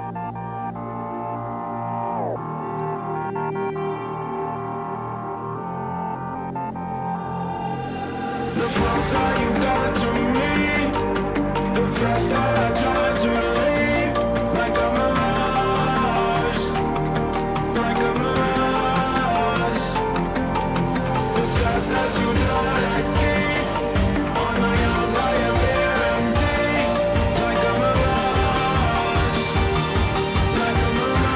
The closer you got to me, the faster I try to leave. Like a mirage, like a mirage. The scars that you don't let keep on my arms, I appear empty. Like a mirage, like a mirage.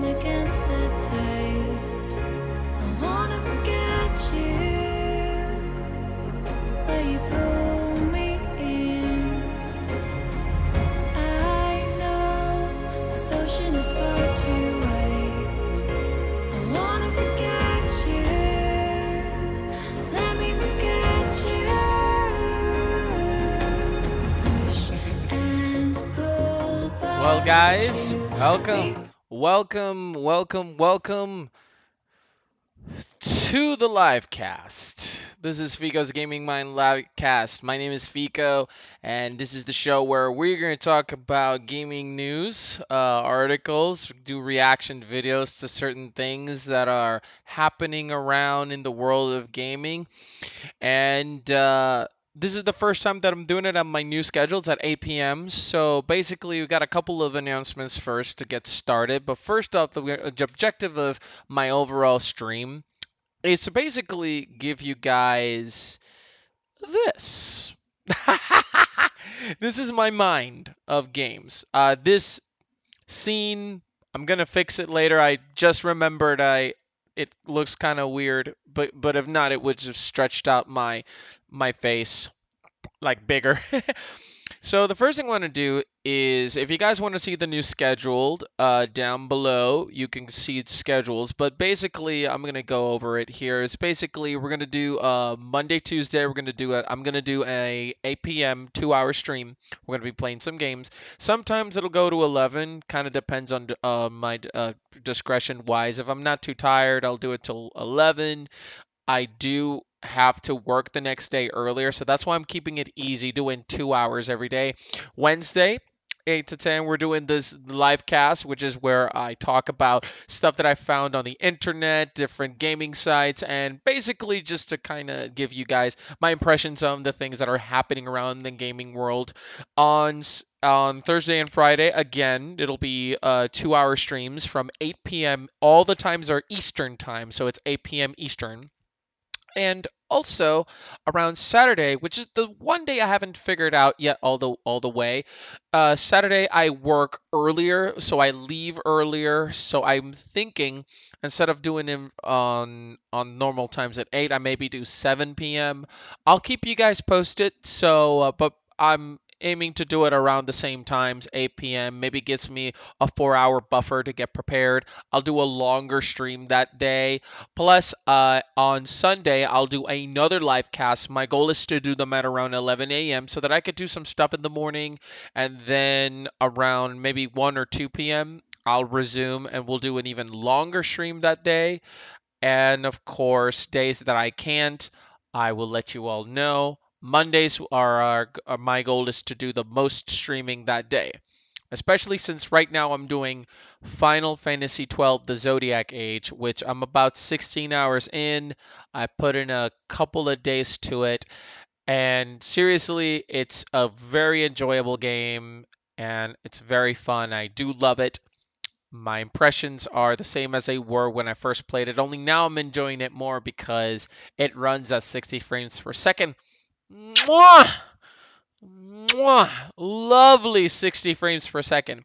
Against the tide, I wanna forget you, but you pull me in. I know this ocean is far too wide. I wanna forget you, let me forget you. Push and pull, but Well, guys, you welcome to the LiveCast. This is Fico's Gaming Mind LiveCast. My name is Fico, and this is the show where we're going to talk about gaming news, articles, do reaction videos to certain things that are happening around in the world of gaming. And this is the first time that I'm doing it on my new schedule. It's at 8 p.m. So basically, we got a couple of announcements first to get started. But first off, the objective of my overall stream is to basically give you guys this. This is my mind of games. This scene, I'm going to fix it later. I just remembered I it looks kind of weird, but if not, it would just stretched out my face like bigger. So the first thing I want to do is, if you guys want to see the new scheduled, down below, you can see schedules. But basically, I'm gonna go over it here. It's basically we're gonna do Monday, Tuesday. I'm gonna do a 8 p.m. 2-hour stream. We're gonna be playing some games. Sometimes it'll go to 11. Kind of depends on my discretion wise. If I'm not too tired, I'll do it till 11. I do have to work the next day earlier, so that's why I'm keeping it easy, doing 2 hours every day. Wednesday, 8 to 10, we're doing this live cast, which is where I talk about stuff that I found on the internet, different gaming sites, and basically just to kind of give you guys my impressions on the things that are happening around the gaming world. On Thursday and Friday, again, it'll be 2-hour streams from 8 p.m. All the times are Eastern time, so it's 8 p.m. Eastern. And also around Saturday, which is the one day I haven't figured out yet all the way. Saturday I work earlier, so I leave earlier. So I'm thinking, instead of doing it on normal times at 8, I maybe do 7 p.m. I'll keep you guys posted. So, but I'm aiming to do it around the same times, 8 p.m. Maybe gives me a 4-hour buffer to get prepared. I'll do a longer stream that day. Plus, on Sunday, I'll do another live cast. My goal is to do them at around 11 a.m. so that I could do some stuff in the morning. And then around maybe 1 or 2 p.m., I'll resume and we'll do an even longer stream that day. And of course, days that I can't, I will let you all know. Mondays are my goal is to do the most streaming that day, especially since right now I'm doing Final Fantasy 12 The Zodiac Age, which I'm about 16 hours in. I put in a couple of days to it, and seriously, it's a very enjoyable game and it's very fun. I do love it. My impressions are the same as they were when I first played it, only now I'm enjoying it more because it runs at 60 frames per second. Mwah! Mwah! Lovely 60 frames per second.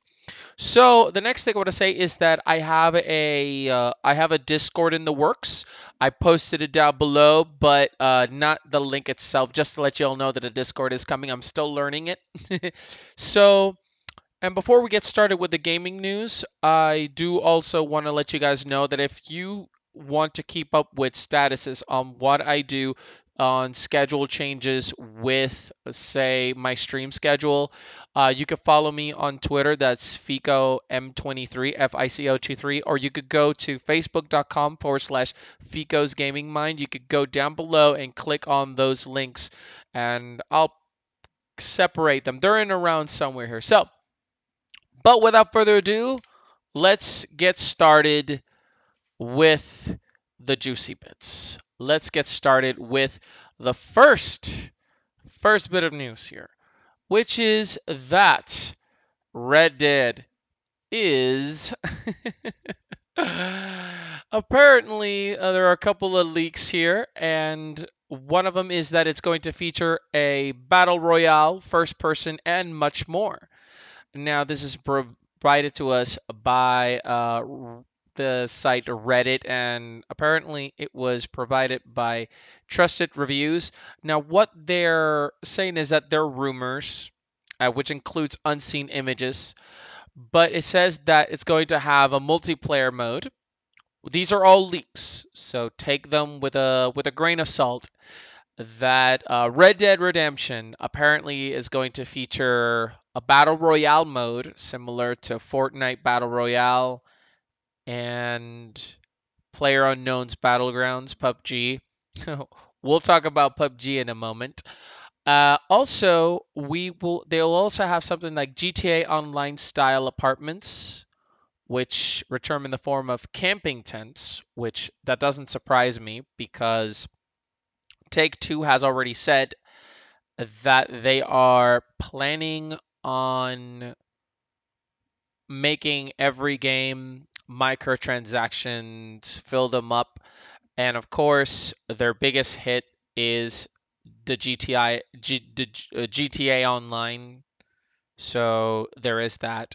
So the next thing I want to say is that I have a Discord in the works. I posted it down below, but not the link itself, just to let you all know that a Discord is coming. I'm still learning it. So, and before we get started with the gaming news, I do also want to let you guys know that if you want to keep up with statuses on what I do on schedule changes with, say, my stream schedule, you can follow me on Twitter. That's Fico M23, FICO23, or you could go to facebook.com/ Fico's Gaming Mind. You could go down below and click on those links, and I'll separate them. They're in around somewhere here. So, but without further ado, let's get started with the juicy bits. Let's get started with the first bit of news here, which is that Red Dead is apparently there are a couple of leaks here, and one of them is that it's going to feature a battle royale, first person, and much more. Now, this is provided to us by the site Reddit, and apparently it was provided by Trusted Reviews. Now, what they're saying is that they're rumors, which includes unseen images, but it says that it's going to have a multiplayer mode. These are all leaks, so take them with a grain of salt. That Red Dead Redemption apparently is going to feature a battle royale mode similar to Fortnite Battle Royale and PlayerUnknown's Battlegrounds, PUBG. We'll talk about PUBG in a moment. Also, they'll also have something like GTA Online style apartments, which return in the form of camping tents, which that doesn't surprise me because Take-Two has already said that they are planning on making every game microtransactions, fill them up, and of course, their biggest hit is the GTA Online. So there is that.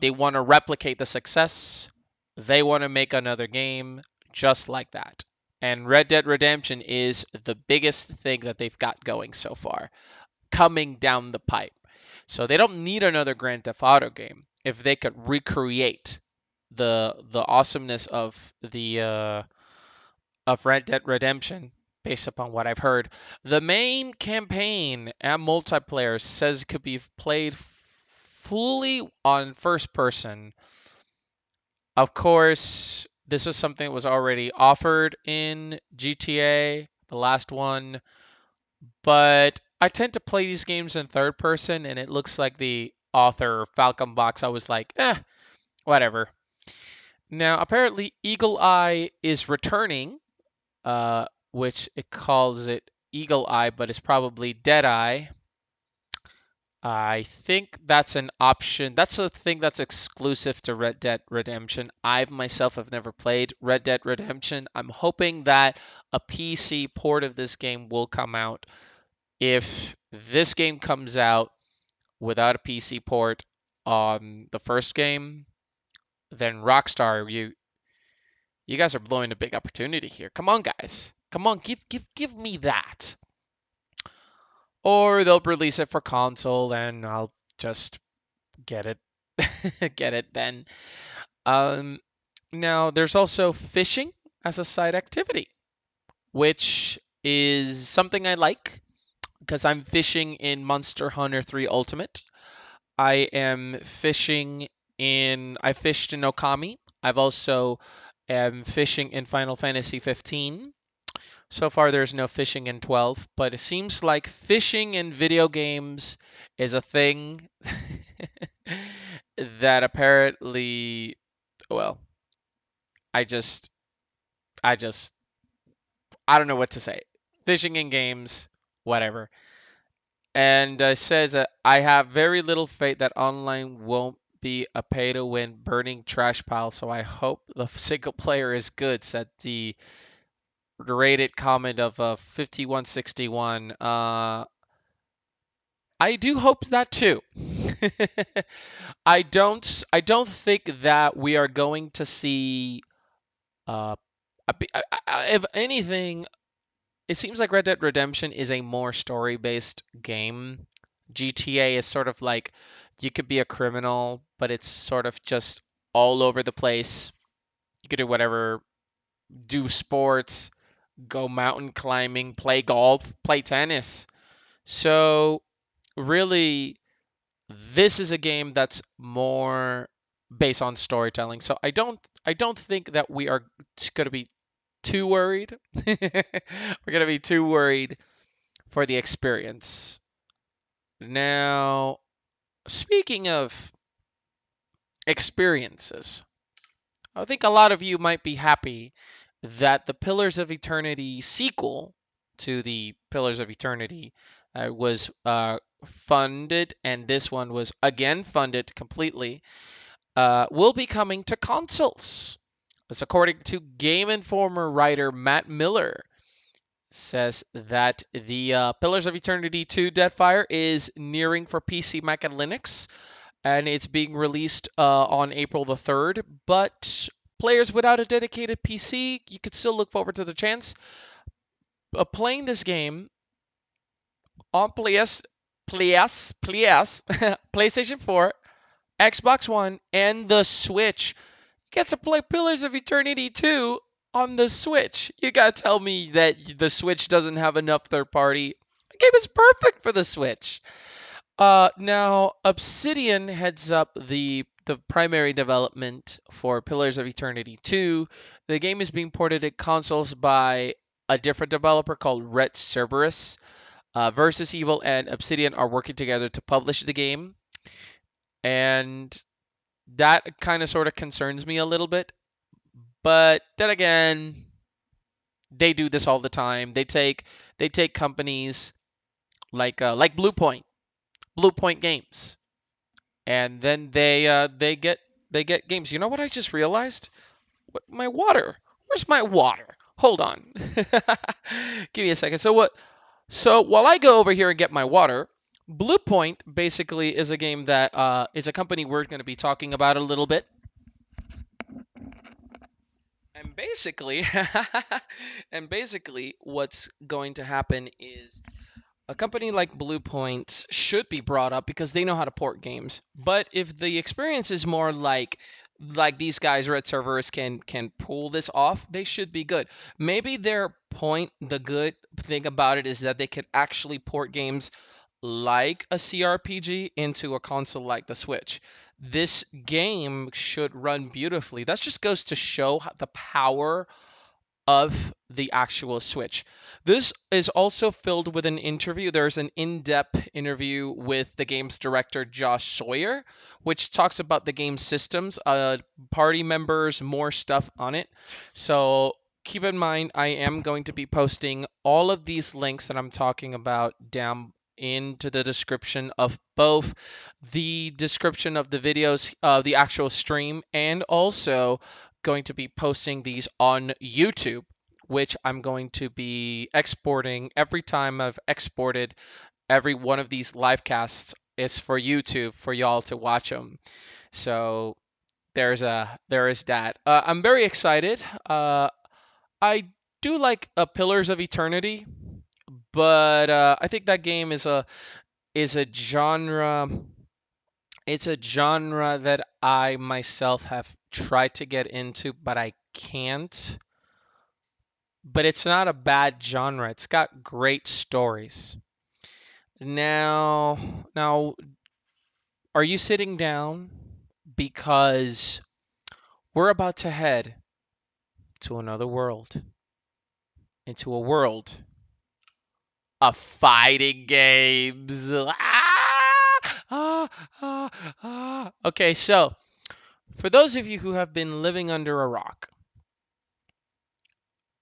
They want to replicate the success. They want to make another game just like that. And Red Dead Redemption is the biggest thing that they've got going so far, coming down the pipe. So they don't need another Grand Theft Auto game if they could recreate the awesomeness of Red Dead Redemption based upon what I've heard. The main campaign and multiplayer says it could be played fully on first person. Of course, this was something that was already offered in GTA, the last one, but I tend to play these games in third person, and it looks like the author, Falcon Box, I was like, whatever. Now, apparently, Eagle Eye is returning, which it calls it Eagle Eye, but it's probably Dead Eye. I think that's an option. That's a thing that's exclusive to Red Dead Redemption. I myself have never played Red Dead Redemption. I'm hoping that a PC port of this game will come out. If this game comes out without a PC port on the first game, then Rockstar, you guys are blowing a big opportunity here. Come on, guys. Come on, give me that. Or they'll release it for console and I'll just get it get it then. Um, Now there's also fishing as a side activity, which is something I like because I'm fishing in Monster Hunter 3 Ultimate. I fished in Okami. I've also am fishing in Final Fantasy 15. So far, there's no fishing in 12, but it seems like fishing in video games is a thing that apparently, well, I just, I just, I don't know what to say. Fishing in games, whatever. And says I have very little faith that online won't be a pay to win burning trash pile, so I hope the single player is good, said the rated comment of 5161. I do hope that too. I don't think that we are going to see uh if anything, it seems like Red Dead Redemption is a more story-based game. GTA is sort of like you could be a criminal, but it's sort of just all over the place. You could do whatever, do sports, go mountain climbing, play golf, play tennis. So really, this is a game that's more based on storytelling. So I don't think that we are going to be too worried. We're going to be too worried for the experience. Now, speaking of experiences, I think a lot of you might be happy that the Pillars of Eternity sequel to the Pillars of Eternity was funded, and this one was again funded completely, will be coming to consoles. As according to Game Informer writer Matt Miller, says that the Pillars of Eternity 2 Deadfire is nearing for PC, Mac, and Linux, and it's being released on April the 3rd. But players without a dedicated PC, you could still look forward to the chance of playing this game on PlayStation 4, Xbox One, and the Switch. Get to play Pillars of Eternity 2 on the Switch. You gotta tell me that the Switch doesn't have enough third party. The game is perfect for the Switch. Now Obsidian heads up the primary development for Pillars of Eternity 2. The game is being ported to consoles by a different developer called Red Cerberus. Versus Evil and Obsidian are working together to publish the game, and that kind of sort of concerns me a little bit. But then again, they do this all the time. They take companies like Blue Point Games, and then they get games. You know what I just realized? My water. Where's my water? Hold on. Give me a second. So while I go over here and get my water, Blue Point basically is a game that is a company we're going to be talking about a little bit. And basically, and basically, what's going to happen is a company like Blue Point should be brought up because they know how to port games. But if the experience is more like these guys, Red Servers, can pull this off, they should be good. Maybe their point, the good thing about it is that they could actually port games like a CRPG into a console like the Switch. This game should run beautifully. That just goes to show the power of the actual Switch. This is also filled with an interview. There's an in-depth interview with the game's director, Josh Sawyer, which talks about the game systems, party members, more stuff on it. So keep in mind, I am going to be posting all of these links that I'm talking about down into the description of both the description of the videos, the actual stream, and also going to be posting these on YouTube, which I'm going to be exporting every time I've exported every one of these live casts. It's for YouTube for y'all to watch them. So there is that. I'm very excited. I do like Pillars of Eternity, but I think that game is a genre. It's a genre that I myself have tried to get into, but I can't. But it's not a bad genre. It's got great stories. Now, are you sitting down? Because we're about to head to another world, into a world of fighting games. Okay, so for those of you who have been living under a rock,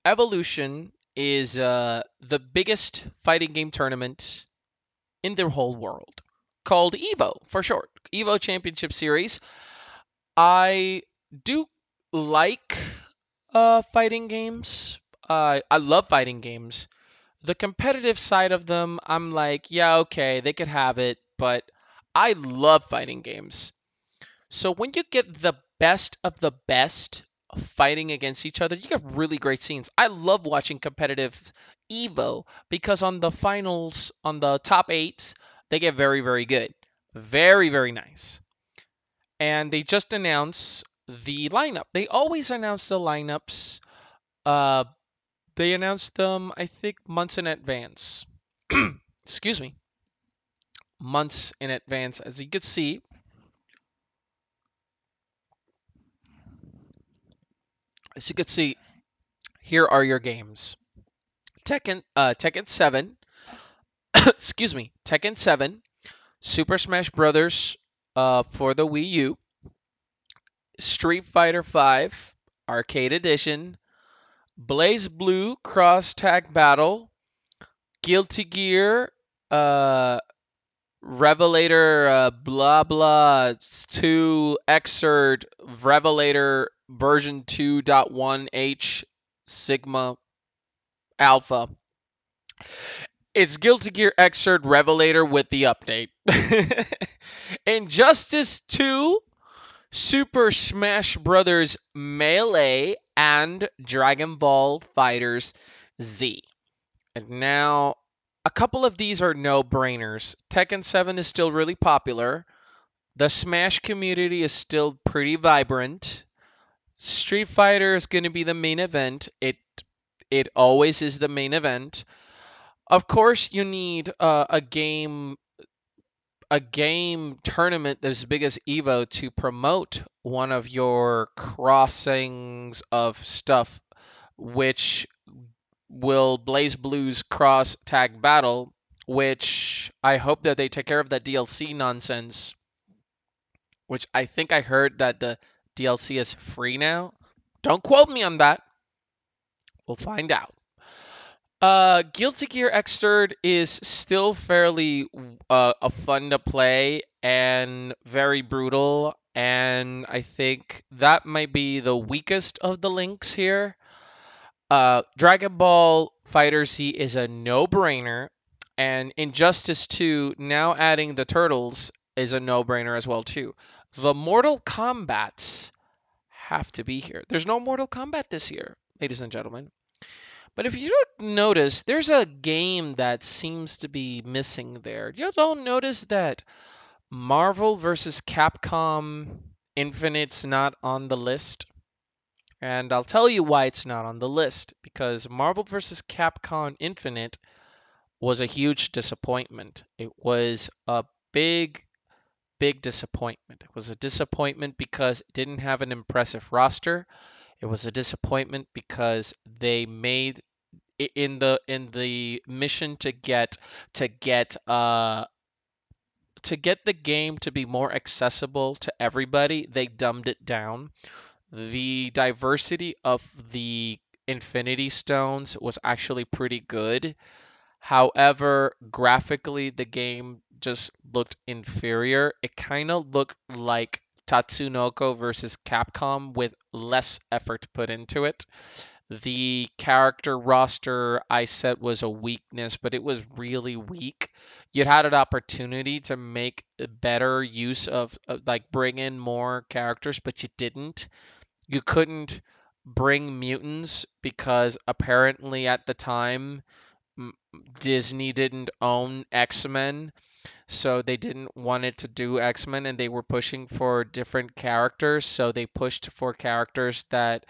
Evolution is the biggest fighting game tournament in the whole world, called Evo for short, Evo Championship Series. I do like fighting games. I love fighting games. The competitive side of them, I'm like, yeah, okay, they could have it, but I love fighting games. So when you get the best of the best fighting against each other, you get really great scenes. I love watching competitive Evo because on the finals, on the top eight, they get very, very good. Very, very nice. And they just announced the lineup. They always announce the lineups. Uh, they announced them, I think, months in advance. Excuse me. Months in advance. As you could see, here are your games. Tekken 7, excuse me, Tekken 7, Super Smash Brothers for the Wii U, Street Fighter 5 Arcade Edition, Blaze Blue Cross Tag Battle, Guilty Gear, uh, Revelator blah blah 2 Xrd Revelator version 2.1H Sigma Alpha. It's Guilty Gear Xrd Revelator with the update. Injustice 2, Super Smash Bros. Melee, and Dragon Ball Fighters Z. And now, a couple of these are no-brainers. Tekken 7 is still really popular. The Smash community is still pretty vibrant. Street Fighter is going to be the main event. It always is the main event. Of course, you need a game tournament as big as Evo to promote one of your crossings of stuff, which will Blaze Blues Cross Tag Battle, which I hope that they take care of that DLC nonsense, which I think I heard that the DLC is free now. Don't quote me on that. We'll find out. Guilty Gear Xrd is still fairly a fun to play and very brutal, and I think that might be the weakest of the links here. Dragon Ball Fighter Z is a no-brainer, and Injustice 2 now adding the turtles is a no-brainer as well too. The Mortal Kombats have to be here. There's no Mortal Kombat this year, ladies and gentlemen. But if you don't notice, there's a game that seems to be missing there. You don't notice that Marvel vs. Capcom Infinite's not on the list? And I'll tell you why it's not on the list. Because Marvel vs. Capcom Infinite was a huge disappointment. It was a big, big disappointment. It was a disappointment because it didn't have an impressive roster. It was a disappointment because they made in the mission to get uh to get the game to be more accessible to everybody, they dumbed it down. The diversity of the Infinity Stones was actually pretty good. However, graphically, the game just looked inferior. It kind of looked like Tatsunoko versus Capcom with less effort put into it. The character roster I said was a weakness, but it was really weak. You'd had an opportunity to make a better use of like bring in more characters, but you didn't. You couldn't bring mutants because apparently at the time Disney didn't own X-Men, so they didn't want it to do X-Men and they were pushing for different characters, so they pushed for characters that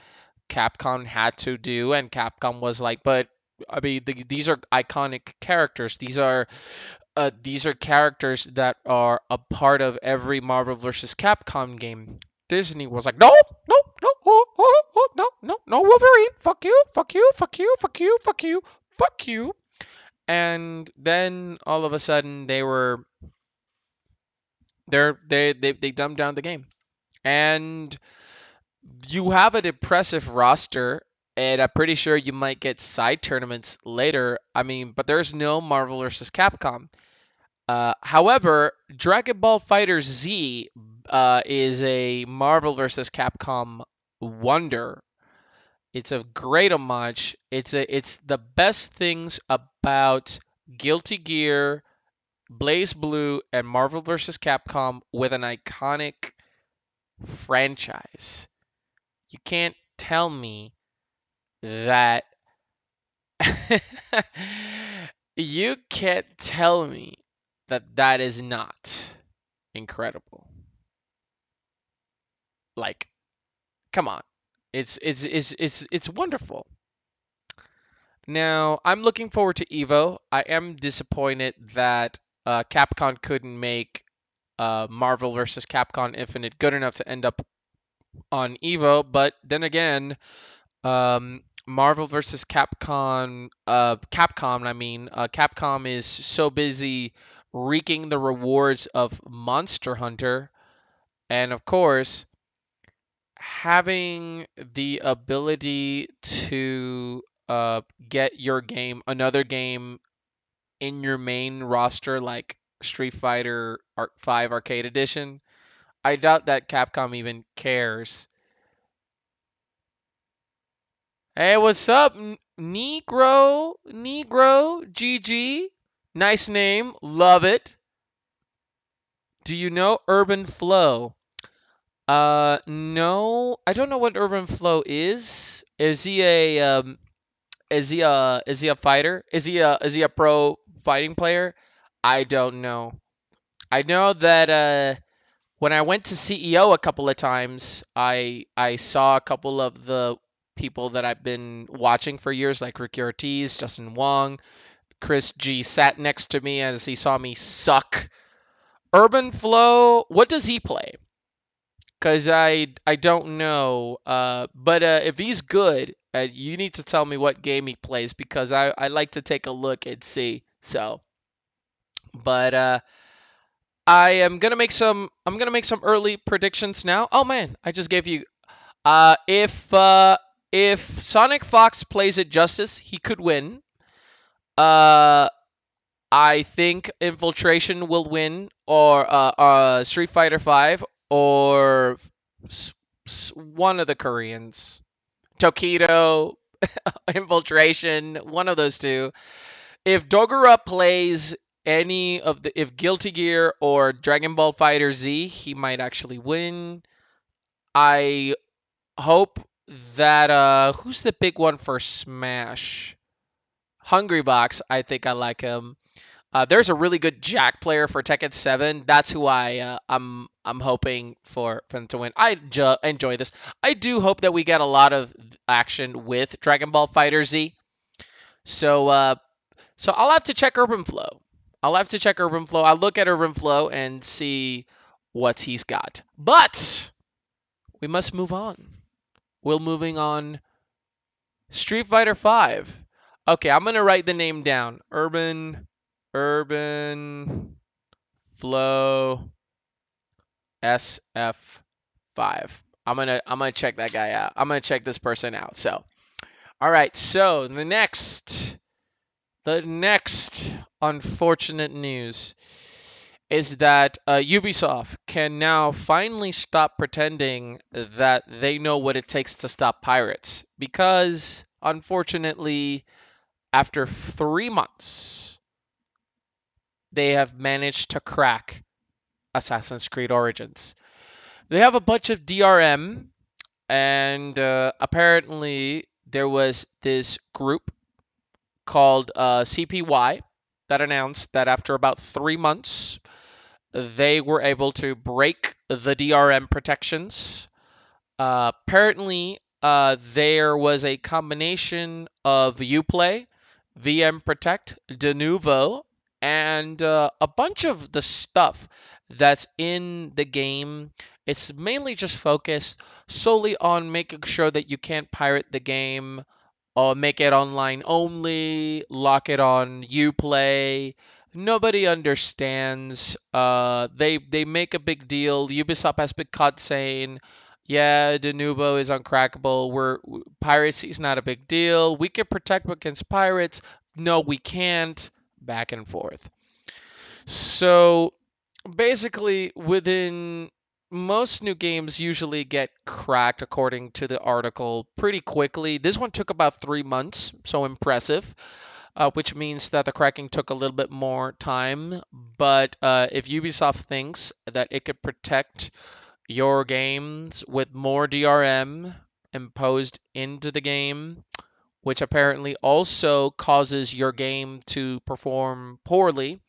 Capcom had to do, and Capcom was like, but I mean, these are iconic characters. These are characters that are a part of every Marvel vs. Capcom game. Disney was like, no, no, no, oh, oh, oh, no, no, no, Wolverine, fuck you, fuck you, fuck you, fuck you, fuck you, fuck you. And then all of a sudden they dumbed down the game. And you have an impressive roster, and I'm pretty sure you might get side tournaments later. I mean, but there's no Marvel vs. Capcom. However, Dragon Ball Fighter Z is a Marvel vs. Capcom wonder. It's a great homage. It's the best things about Guilty Gear, Blaze Blue, and Marvel vs. Capcom with an iconic franchise. You can't tell me that you can't tell me that that is not incredible. Like, come on. It's wonderful. Now, I'm looking forward to Evo. I am disappointed that Capcom couldn't make Marvel vs. Capcom Infinite good enough to end up on Evo, but then again, Marvel versus Capcom is so busy reaping the rewards of Monster Hunter, and of course, having the ability to get your game, another game in your main roster, like Street Fighter 5 Arcade Edition. I doubt that Capcom even cares. Hey, what's up, Negro? Negro, GG. Nice name, love it. Do you know Urban Flow? No, I don't know what Urban Flow is. Is he a fighter? Is he a pro fighting player? I don't know. I know that when I went to CEO a couple of times, I saw a couple of the people that I've been watching for years, like Ricky Ortiz, Justin Wong, Chris G sat next to me as he saw me suck. Urban Flow, what does he play? Cause I don't know. But if he's good, you need to tell me what game he plays because I like to take a look and see. So, but I'm gonna make some early predictions now. Oh man, I just gave you if Sonic Fox plays it justice, he could win. Uh I think Infiltration will win or Street Fighter 5 or one of the Koreans. Tokido, Infiltration, one of those two. If Dogura plays any of the if Guilty Gear or Dragon Ball Fighter Z, he might actually win. I hope that who's the big one for Smash? Hungry Box. I think I like him. There's a really good Jack player for Tekken 7. That's who I'm hoping for them to win. I enjoy this. I do hope that we get a lot of action with Dragon Ball Fighter Z. So I'll have to check Urban Flow. I'll have to check Urban Flow. I'll look at Urban Flow and see what he's got. But we must move on. We're moving on. Street Fighter 5. Okay, I'm gonna write the name down. Urban Flow SF5. I'm gonna check that guy out. I'm gonna check this person out. So, all right. So the next unfortunate news is that Ubisoft can now finally stop pretending that they know what it takes to stop pirates because, unfortunately, after 3 months, they have managed to crack Assassin's Creed Origins. They have a bunch of DRM, and apparently there was this group called CPY that announced that after about 3 months, they were able to break the DRM protections. Apparently, there was a combination of Uplay, VM Protect, Denuvo, and a bunch of the stuff that's in the game. It's mainly just focused solely on making sure that you can't pirate the game, make it online only, lock it on Uplay. Nobody understands. They make a big deal. Ubisoft has been caught saying, "Yeah, Denuvo is uncrackable. Piracy is not a big deal. We can protect against pirates." No, we can't. Back and forth. So basically, within most new games usually get cracked according to the article pretty quickly. This one took about 3 months, so impressive. Which means that the cracking took a little bit more time. But if Ubisoft thinks that it could protect your games with more DRM imposed into the game, which apparently also causes your game to perform poorly,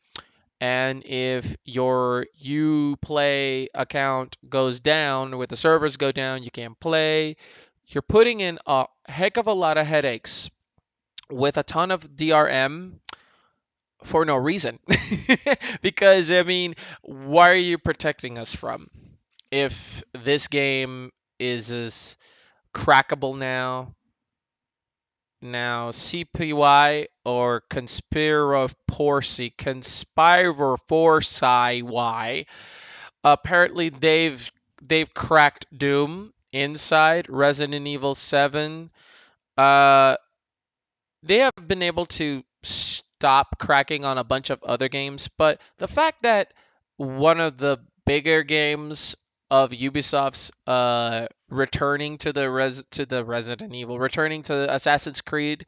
and if your Uplay account goes down, with the servers go down, you can't play. You're putting in a heck of a lot of headaches with a ton of DRM for no reason. Because, I mean, why are you protecting us from? If this game is as crackable now CPY or Conspiraforcy Y. Apparently they've cracked Doom inside Resident Evil 7. Uh, they have been able to stop cracking on a bunch of other games, but the fact that one of the bigger games of Ubisoft's returning to the Resident Evil, returning to Assassin's Creed,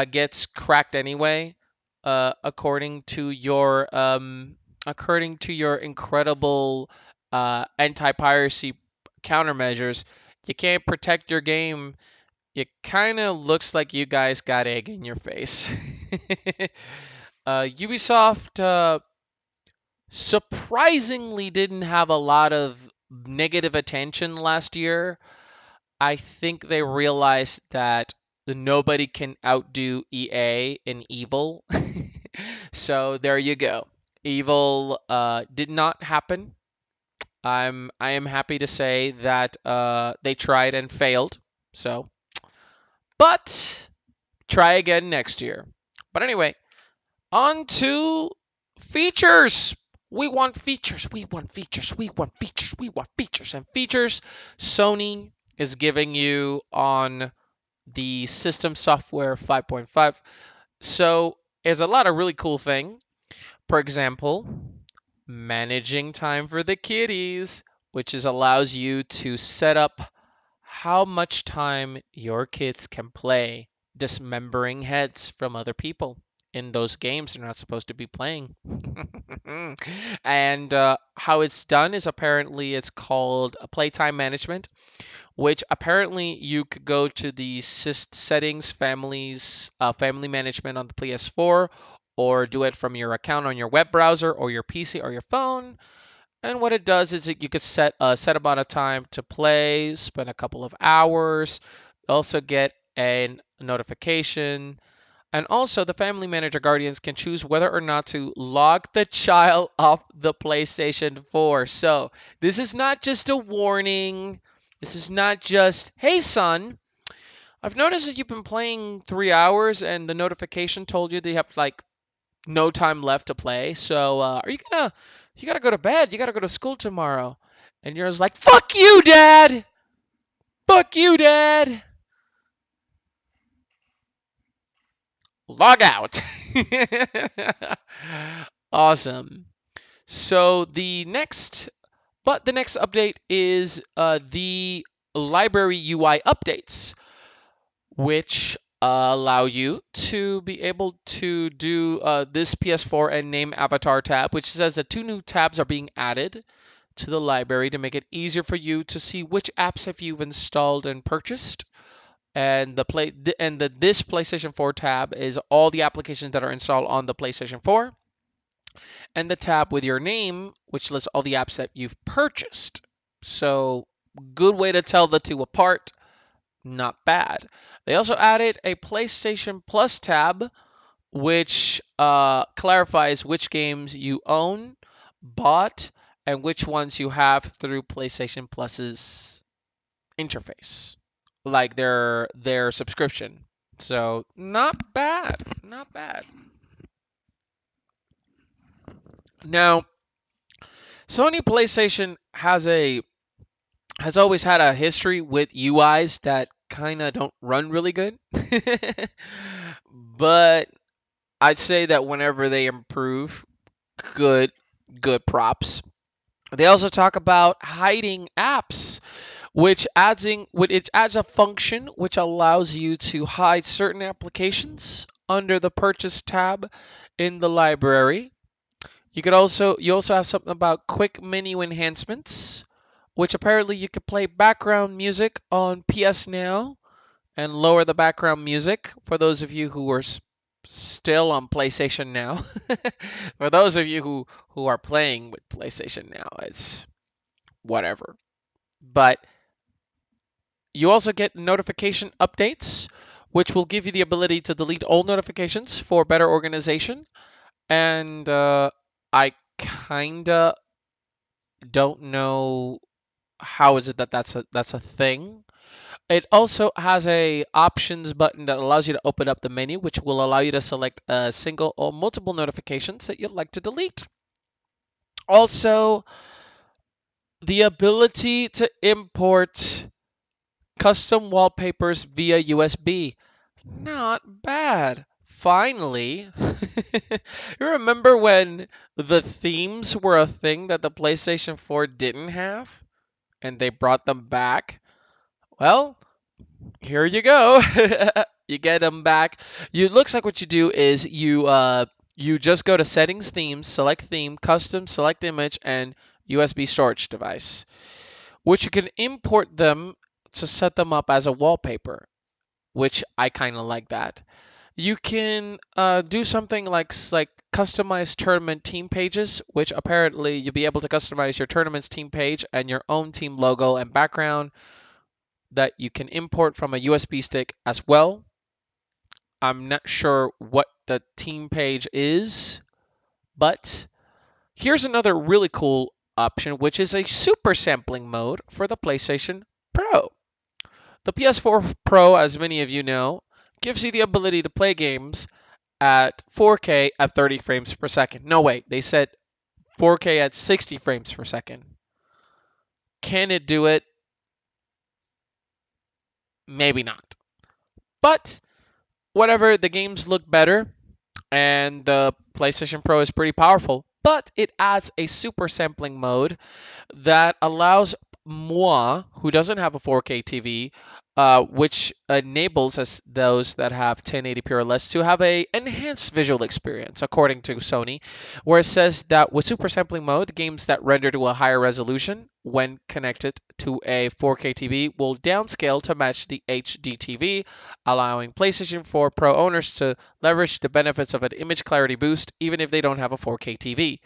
gets cracked anyway, according to your incredible anti-piracy countermeasures. You can't protect your game. It kind of looks like you guys got egg in your face. Ubisoft surprisingly didn't have a lot of negative attention last year. I think they realized that nobody can outdo EA in Evil. So there you go. Evil did not happen. I am happy to say that they tried and failed. So, but try again next year. But anyway, on to features. We want features. We want features. We want features. We want features and features. Sony is giving you on the system software 5.5. So there's a lot of really cool thing. For example, managing time for the kiddies, which allows you to set up how much time your kids can play dismembering heads from other people. in those games they're not supposed to be playing. And how it's done is apparently it's called playtime management, which apparently you could go to the settings, family management on the PS4, or do it from your account on your web browser or your PC or your phone. And what it does is that you could set a set amount of time to play, spend a couple of hours, also get a notification. And also, the family manager guardians can choose whether or not to log the child off the PlayStation 4. So, this is not just a warning. This is not just, hey, son, I've noticed that you've been playing 3 hours and the notification told you that you have like no time left to play. So, you gotta go to bed. You gotta go to school tomorrow. And you're just like, fuck you, dad! Fuck you, dad! Log out. Awesome. So the next update is the library UI updates, which allow you to be able to do this PS4 and name avatar tab, which says that 2 new tabs are being added to the library to make it easier for you to see which apps have you installed and purchased. And this PlayStation 4 tab is all the applications that are installed on the PlayStation 4, and the tab with your name, which lists all the apps that you've purchased. So, good way to tell the two apart. Not bad. They also added a PlayStation Plus tab, which clarifies which games you own, bought, and which ones you have through PlayStation Plus's interface, like their subscription. So not bad, not bad. Now, Sony PlayStation has always had a history with UIs that kind of don't run really good. But I'd say that whenever they improve, good good props. They also talk about hiding apps, which adds a function which allows you to hide certain applications under the purchase tab in the library. You also have something about quick menu enhancements, which apparently you could play background music on PS Now and lower the background music for those of you who are still on PlayStation Now. For those of you who are playing with PlayStation Now, it's whatever. But you also get notification updates, which will give you the ability to delete old notifications for better organization. And I kinda don't know how is it that that's a thing. It also has a options button that allows you to open up the menu, which will allow you to select a single or multiple notifications that you'd like to delete. Also, the ability to import custom wallpapers via USB. Not bad. Finally. You remember when the themes were a thing that the PlayStation 4 didn't have and they brought them back? Well, here you go. You get them back. It looks like what you do is you just go to settings, themes, select theme, custom, select image, and USB storage device, which you can import them to set them up as a wallpaper, which I kind of like that. You can do something like customize tournament team pages, which apparently you'll be able to customize your tournament's team page and your own team logo and background that you can import from a USB stick as well. I'm not sure what the team page is, but here's another really cool option, which is a super sampling mode for the PlayStation Pro. The PS4 Pro, as many of you know, gives you the ability to play games at 4K at 30 frames per second. No, wait, they said 4K at 60 frames per second. Can it do it? Maybe not. But whatever, the games look better, and the PlayStation Pro is pretty powerful. But it adds a super sampling mode that allows moi, who doesn't have a 4K TV, which enables us those that have 1080p or less to have a enhanced visual experience, according to Sony, where it says that with super sampling mode, games that render to a higher resolution when connected to a 4K TV will downscale to match the HD TV, allowing PlayStation 4 Pro owners to leverage the benefits of an image clarity boost even if they don't have a 4K TV.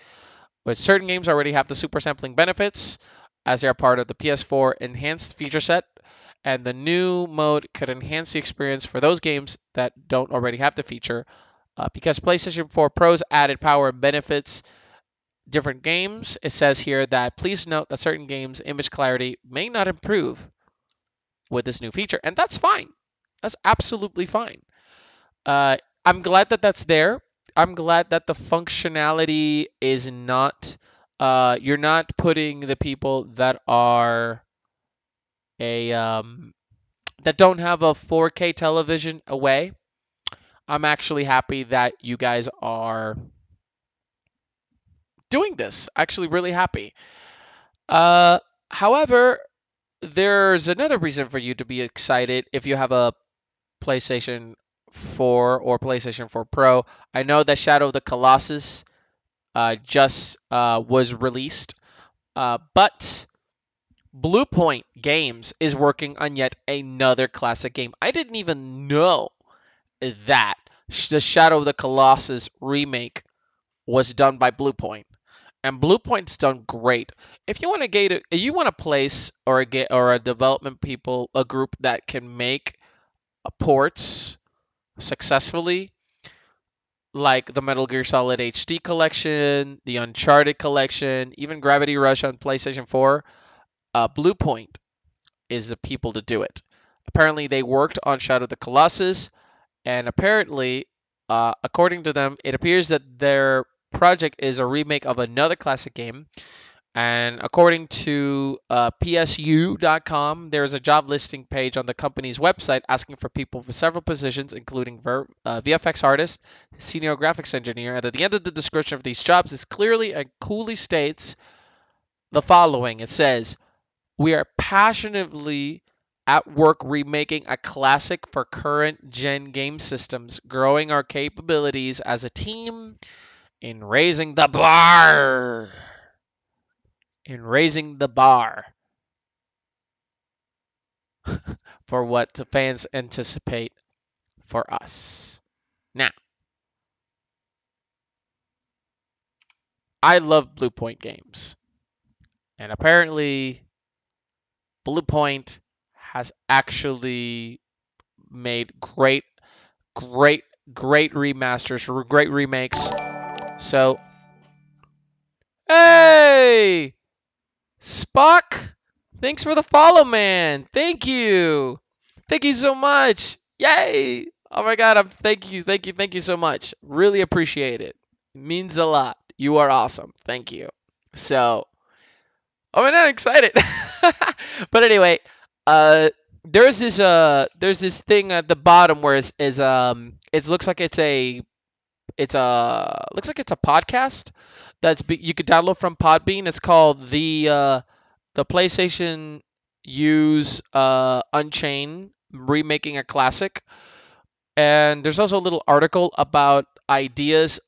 But certain games already have the super sampling benefits as they are part of the PS4 enhanced feature set, and the new mode could enhance the experience for those games that don't already have the feature. Because PlayStation 4 Pro's added power benefits different games, it says here that please note that certain games' image clarity may not improve with this new feature, and that's fine. That's absolutely fine. Uh, I'm glad that that's there. I'm glad that the functionality is not. You're not putting the people that are a that don't have a 4K television away. I'm actually happy that you guys are doing this. Actually, really happy. Uh, However, there's another reason for you to be excited if you have a PlayStation 4 or PlayStation 4 Pro. I know that Shadow of the Colossus just was released, but Bluepoint Games is working on yet another classic game. I didn't even know that the Shadow of the Colossus remake was done by Bluepoint, and Bluepoint's done great. If you want to get, if you want a place or a development people, a group that can make ports successfully, like the Metal Gear Solid HD collection, the Uncharted collection, even Gravity Rush on PlayStation 4, Bluepoint is the people to do it. Apparently, they worked on Shadow of the Colossus, and apparently, according to them, it appears that their project is a remake of another classic game. And according to PSU.com, there is a job listing page on the company's website asking for people for several positions, including VFX artist, senior graphics engineer. And at the end of the description of these jobs, it clearly and coolly states the following. It says, "We are passionately at work remaking a classic for current gen game systems, growing our capabilities as a team in raising the bar." In raising the bar for what the fans anticipate for us. Now, I love Bluepoint games, and apparently, Bluepoint has actually made great, great remasters, great remakes. So, hey, Spock, thanks for the follow, man. Thank you so much. Yay! Oh my God, thank you so much. Really appreciate it. It means a lot. You are awesome. Thank you. So, oh my God, I'm excited. But anyway, uh, there's this thing at the bottom where it looks like it's a podcast you could download from Podbean. It's called the PlayStation Use Unchained remaking a classic. And there's also a little article about ideas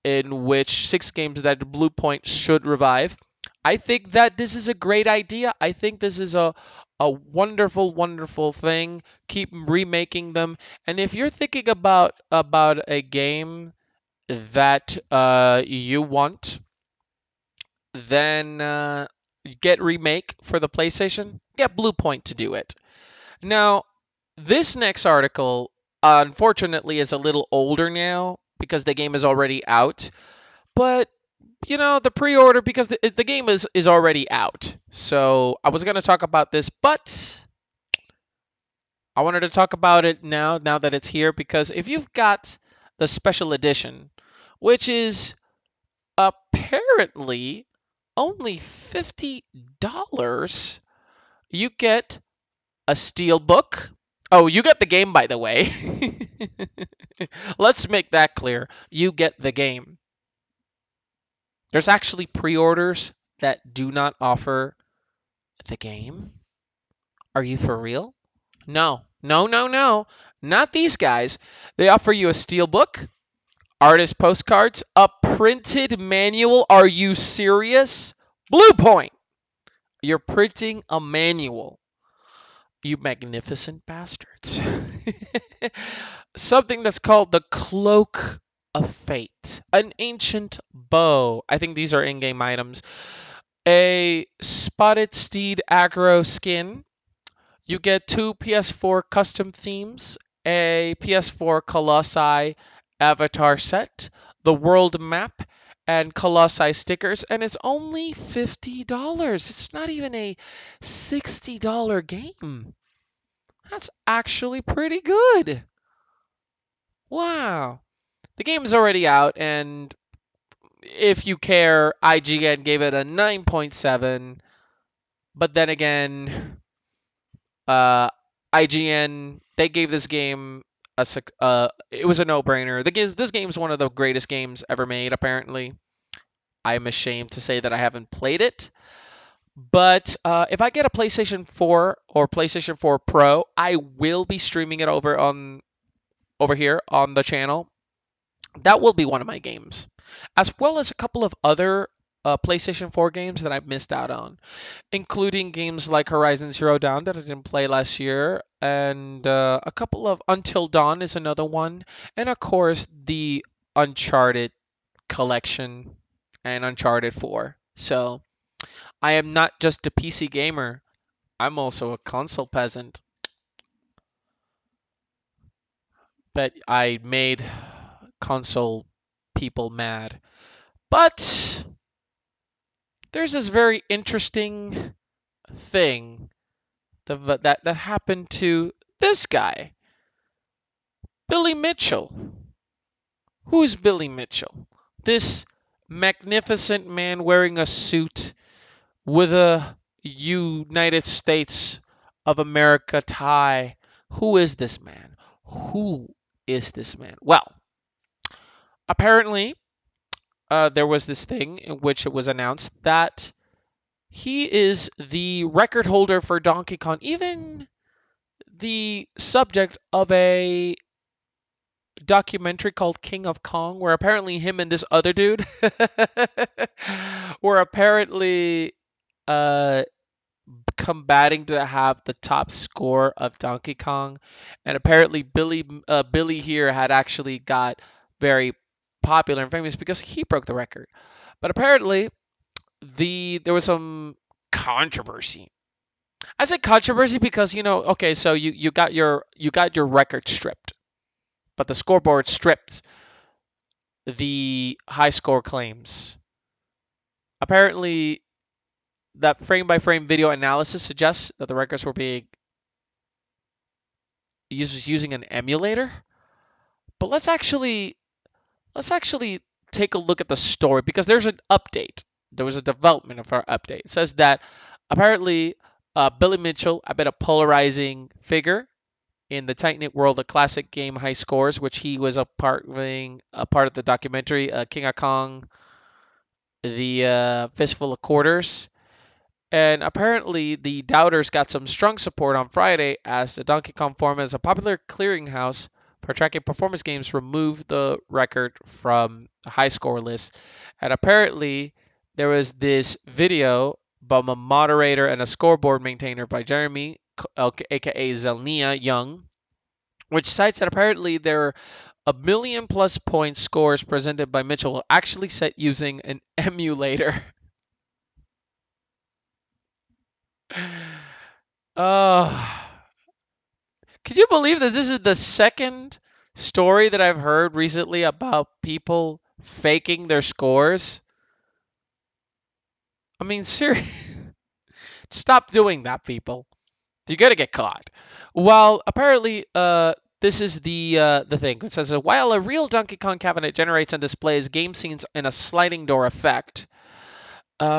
in which 6 games that Bluepoint should revive. I think that this is a great idea. I think this is a wonderful, wonderful thing. Keep remaking them. And if you're thinking about a game that you want, then get Remake for the PlayStation. Get Bluepoint to do it. Now, this next article, unfortunately, is a little older now because the game is already out. But the pre-order, because the game is already out. So I was going to talk about this, but I wanted to talk about it now that it's here, because if you've got the special edition, which is apparently only $50, you get a steelbook. Oh, you get the game, by the way. Let's make that clear. You get the game. There's actually pre-orders that do not offer the game. Are you for real? No, no, no, no. Not these guys. They offer you a steelbook, artist postcards, a printed manual. Are you serious? Blue Point. You're printing a manual. You magnificent bastards. Something that's called the Cloak of Fate, an ancient bow. I think these are in game items. A spotted steed aggro skin. You get two PS4 custom themes, a PS4 Colossi avatar set, the world map, and Colossi stickers, and it's only $50. It's not even a $60 game. That's actually pretty good. Wow. The game is already out, and if you care, IGN gave it a 9.7. But then again, uh, IGN they gave this game it was a no-brainer. This game is one of the greatest games ever made. Apparently, I'm ashamed to say that I haven't played it. But if I get a PlayStation 4 or PlayStation 4 Pro, I will be streaming it over here on the channel. That will be one of my games, as well as a couple of other PlayStation 4 games that I've missed out on, including games like Horizon Zero Dawn that I didn't play last year, and a couple of Until Dawn is another one, and of course the Uncharted collection and Uncharted 4. So I am not just a PC gamer, I'm also a console peasant. But I made console people mad. But there's this very interesting thing that happened to this guy, Billy Mitchell. Who's Billy Mitchell? This magnificent man wearing a suit with a United States of America tie. Who is this man? Who is this man? Well, apparently, there was this thing in which it was announced that he is the record holder for Donkey Kong, even the subject of a documentary called King of Kong, where apparently him and this other dude were apparently uh, combating to have the top score of Donkey Kong, and apparently Billy here had actually got very popular and famous because he broke the record. But apparently there was some controversy. I say controversy because okay, so you got your record stripped, but the scoreboard stripped the high score claims. Apparently, that frame by frame video analysis suggests that the records were being used using an emulator. But let's actually take a look at the story because there's an update. There was a development of our update. It says that apparently Billy Mitchell, a bit of polarizing figure in the tight knit world of classic game high scores, which he was a part of the documentary King of Kong, the Fistful of Quarters. And apparently, the doubters got some strong support on Friday as the Donkey Kong forum as a popular clearinghouse for tracking performance games removed the record from the high score list. And apparently, there was this video from a moderator and a scoreboard maintainer by Jeremy, aka Zelnia Young, which cites that apparently there are a million plus point scores presented by Mitchell actually set using an emulator. Oh, could you believe that this is the second story that I've heard recently about people faking their scores? I mean, seriously, stop doing that, people. You're gonna get caught. Well, apparently, this is the thing. It says while a real Donkey Kong cabinet generates and displays game scenes in a sliding door effect,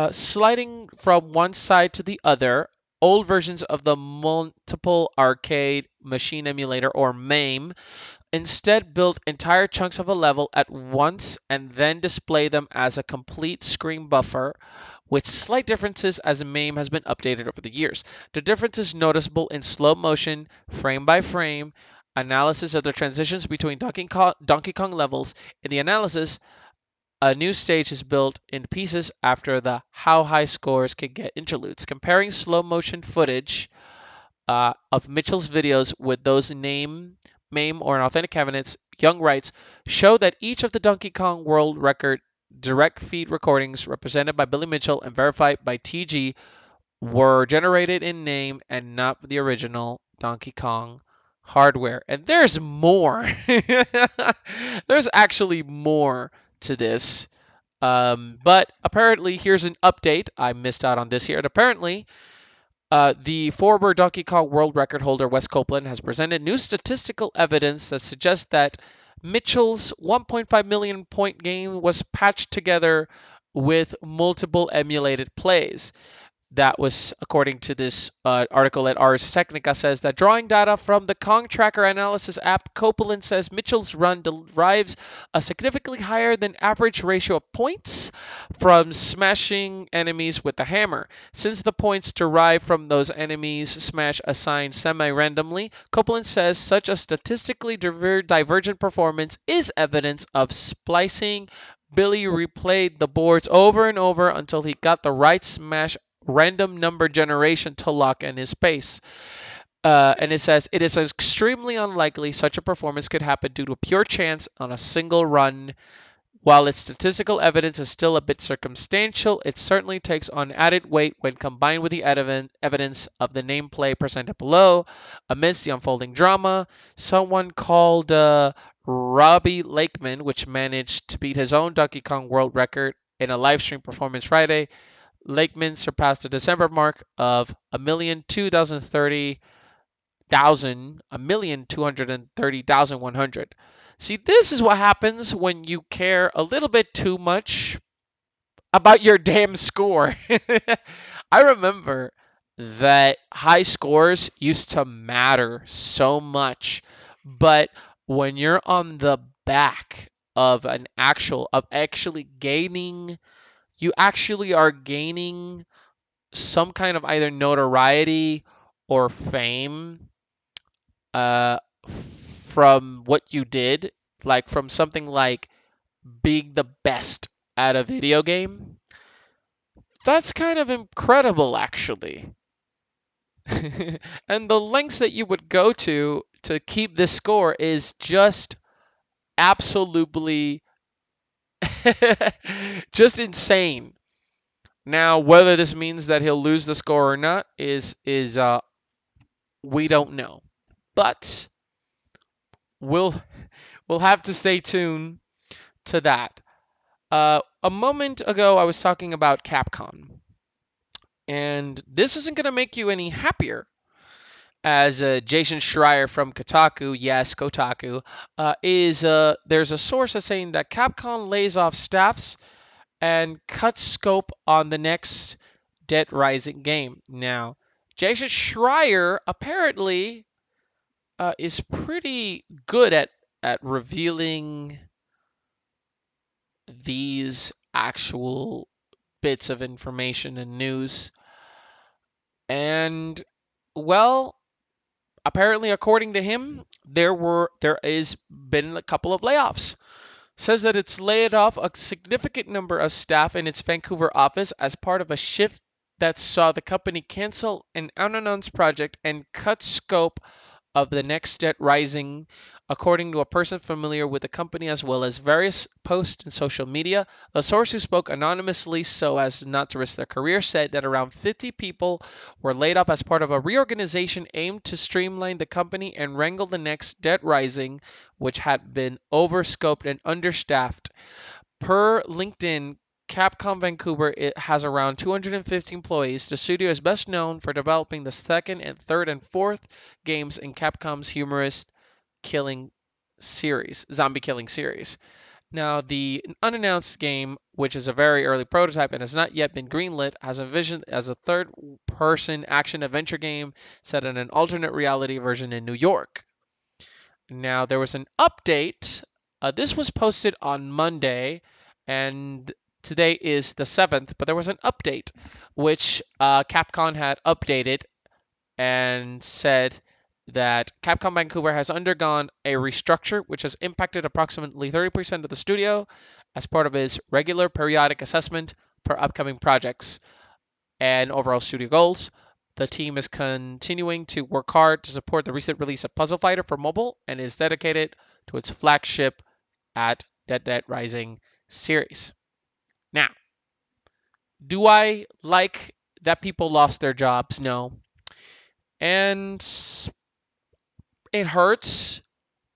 sliding from one side to the other. Old versions of the Multiple Arcade Machine Emulator, or MAME, instead build entire chunks of a level at once and then display them as a complete screen buffer with slight differences as the MAME has been updated over the years. The difference is noticeable in slow motion, frame by frame, analysis of the transitions between Donkey Kong levels. In the analysis, a new stage is built in pieces after the how high scores can get interludes. Comparing slow motion footage of Mitchell's videos with those MAME or authentic cabinets, Young writes, show that each of the Donkey Kong World Record direct feed recordings represented by Billy Mitchell and verified by TG were generated in name and not the original Donkey Kong hardware. And there's more. There's actually more to this. But apparently, here's an update. I missed out on this here. And apparently, the former Donkey Kong World Record holder Wes Copeland has presented new statistical evidence that suggests that Mitchell's 1.5 million point game was patched together with multiple emulated plays. That was according to this article at Ars Technica, says that drawing data from the Kong Tracker analysis app, Copeland says Mitchell's run derives a significantly higher than average ratio of points from smashing enemies with the hammer. Since the points derived from those enemies smash assigned semi-randomly, Copeland says such a statistically divergent performance is evidence of splicing. Billy replayed the boards over and over until he got the right smash random number generation to lock in his pace. And it says it is extremely unlikely such a performance could happen due to pure chance on a single run. While its statistical evidence is still a bit circumstantial, it certainly takes on added weight when combined with the evidence of the nameplay presented below. Amidst the unfolding drama, someone called Robbie Lakeman, which managed to beat his own Donkey Kong World Record in a live stream performance Friday, Lakeman surpassed the December mark of 1,230,100. See, this is what happens when you care a little bit too much about your damn score. I remember that high scores used to matter so much, but when you're on the back of actually gaining, you actually are gaining some kind of either notoriety or fame uh, from what you did, like from something like being the best at a video game. That's kind of incredible, actually. And the lengths that you would go to keep this score is just absolutely just insane. Now, whether this means that he'll lose the score or not is we don't know, but we'll we'll have to stay tuned to that. A moment ago, I was talking about Capcom, and this isn't going to make you any happier. As Jason Schreier from Kotaku, yes, Kotaku, there's a source that's saying that Capcom lays off staffs and cuts scope on the next Dead Rising game. Now, Jason Schreier apparently is pretty good at revealing these actual bits of information and news. And well, apparently according to him, there is been a couple of layoffs. Says that it's laid off a significant number of staff in its Vancouver office as part of a shift that saw the company cancel an unannounced project and cut scope of the next Dead Rising, according to a person familiar with the company as well as various posts in social media. A source who spoke anonymously so as not to risk their career said that around 50 people were laid off as part of a reorganization aimed to streamline the company and wrangle the next Dead Rising, which had been overscoped and understaffed. Per LinkedIn, Capcom Vancouver, it has around 250 employees. The studio is best known for developing the second and third and fourth games in Capcom's humorous zombie killing series. Now, the unannounced game, which is a very early prototype and has not yet been greenlit, has envisioned as a third-person action-adventure game set in an alternate reality version in New York. Now, there was an update. This was posted on Monday, and today is the 7th, but there was an update which Capcom had updated and said that Capcom Vancouver has undergone a restructure which has impacted approximately 30% of the studio as part of its regular periodic assessment for upcoming projects and overall studio goals. The team is continuing to work hard to support the recent release of Puzzle Fighter for mobile and is dedicated to its flagship at Dead Rising series. Now, do I like that people lost their jobs? No. And it hurts,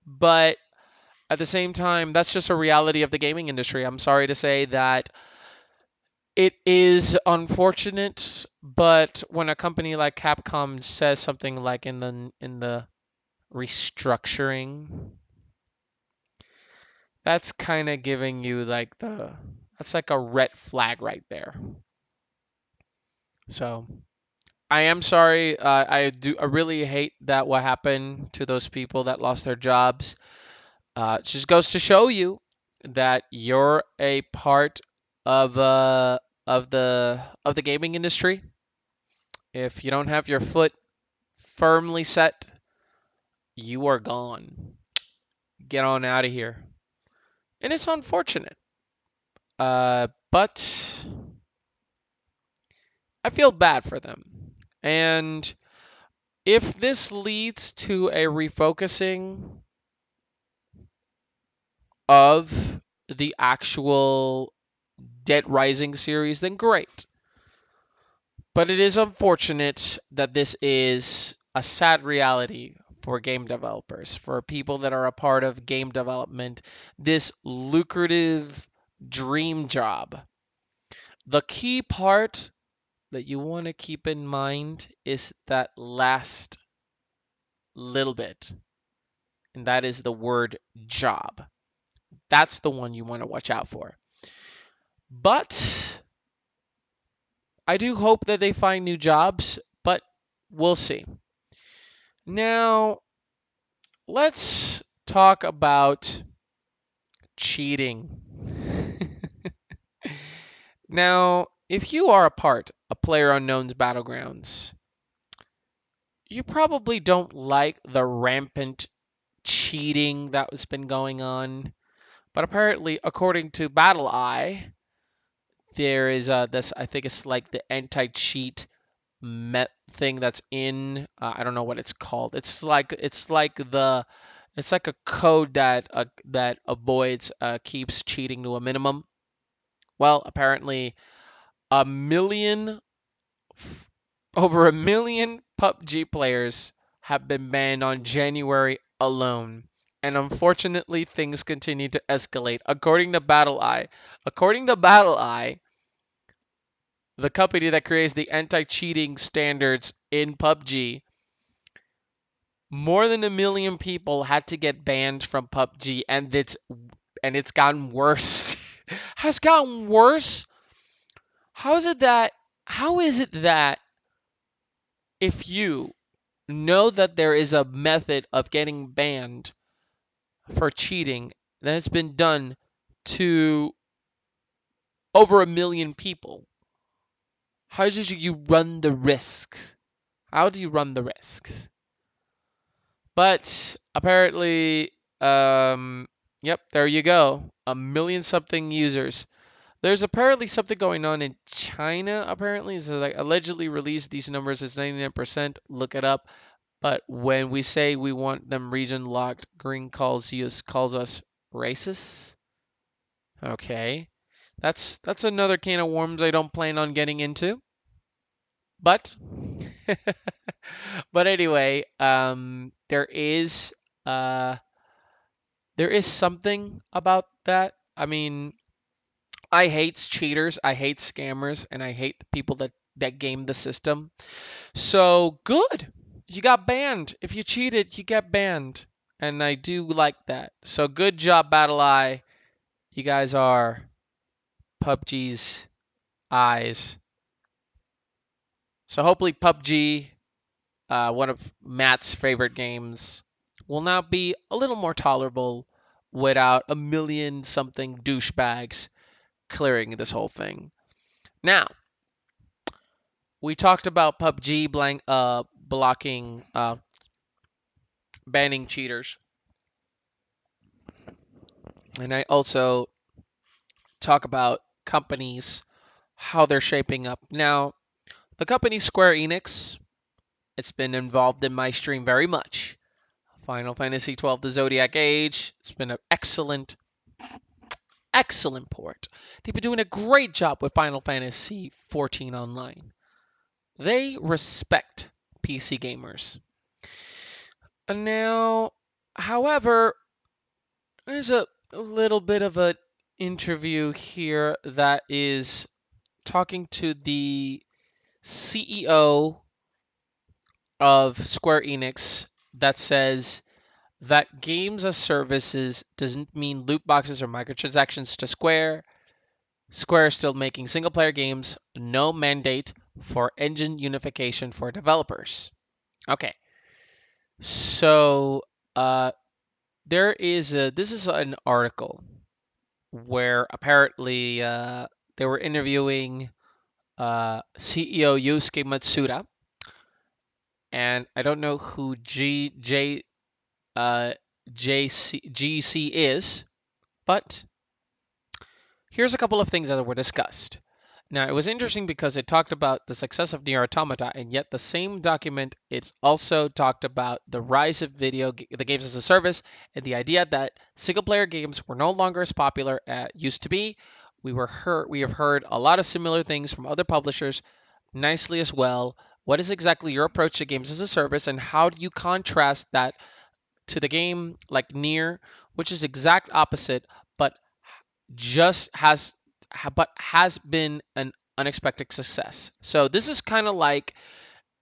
but at the same time, that's just a reality of the gaming industry. I'm sorry to say that it is unfortunate, but when a company like Capcom says something like in the restructuring, that's kind of giving you like that's like a red flag right there. So I am sorry. I really hate that what happened to those people that lost their jobs. It just goes to show you that you're a part of the gaming industry. If you don't have your foot firmly set, you are gone. Get on out of here. And it's unfortunate. But I feel bad for them. And if this leads to a refocusing of the actual Dead Rising series, then great. But it is unfortunate that this is a sad reality for game developers, for people that are a part of game development, this lucrative dream job. The key part that you want to keep in mind is that last little bit, and that is the word job. That's the one you want to watch out for. But I do hope that they find new jobs, but we'll see. Now, let's talk about cheating. Now, if you are a part of PlayerUnknown's Battlegrounds, you probably don't like the rampant cheating that has been going on. But apparently, according to BattleEye, there is this. I think it's like the anti-cheat thing that's in. I don't know what it's called. It's like a code that avoids keeps cheating to a minimum. Well, apparently, a million over a million PUBG players have been banned on January alone. And unfortunately, things continue to escalate. According to BattleEye, the company that creates the anti-cheating standards in PUBG, more than a million people had to get banned from PUBG, and it's gotten worse. Has gotten worse. How is it that? How is it that if you know that there is a method of getting banned for cheating that has been done to over a million people, how do you run the risks? How do you run the risks? But apparently, yep, there you go. A million something users. There's apparently something going on in China. Apparently, so like allegedly released these numbers as 99%. Look it up. But when we say we want them region locked, Green calls us racist. Okay, that's another can of worms I don't plan on getting into. But but anyway, uh there is something about that. I mean, I hate cheaters, I hate scammers, and I hate the people that game the system. So good. You got banned. If you cheated, you get banned. And I do like that. So good job, BattleEye. You guys are PUBG's eyes. So hopefully PUBG, one of Matt's favorite games, will now be a little more tolerable without a million something douchebags clearing this whole thing. Now, we talked about PUBG blocking, banning cheaters. And I also talk about companies, how they're shaping up. Now, the company Square Enix, it's been involved in my stream very much. Final Fantasy XII The Zodiac Age, it's been an excellent, excellent port. They've been doing a great job with Final Fantasy XIV Online. They respect PC gamers. And now, however, there's a little bit of an interview here that is talking to the CEO of Square Enix that says that games as services doesn't mean loot boxes or microtransactions to Square. Square is still making single player games, no mandate for engine unification for developers. Okay, so this is an article where apparently they were interviewing CEO Yusuke Matsuda, and I don't know who GC is, but here's a couple of things that were discussed. Now, it was interesting because it talked about the success of Nier Automata, and yet the same document, it also talked about the rise of the games as a service, and the idea that single-player games were no longer as popular as used to be. We have heard a lot of similar things from other publishers, nicely as well. What is exactly your approach to games as a service, and how do you contrast that to the game like Nier, which is exact opposite, but just has been an unexpected success. So this is kind of like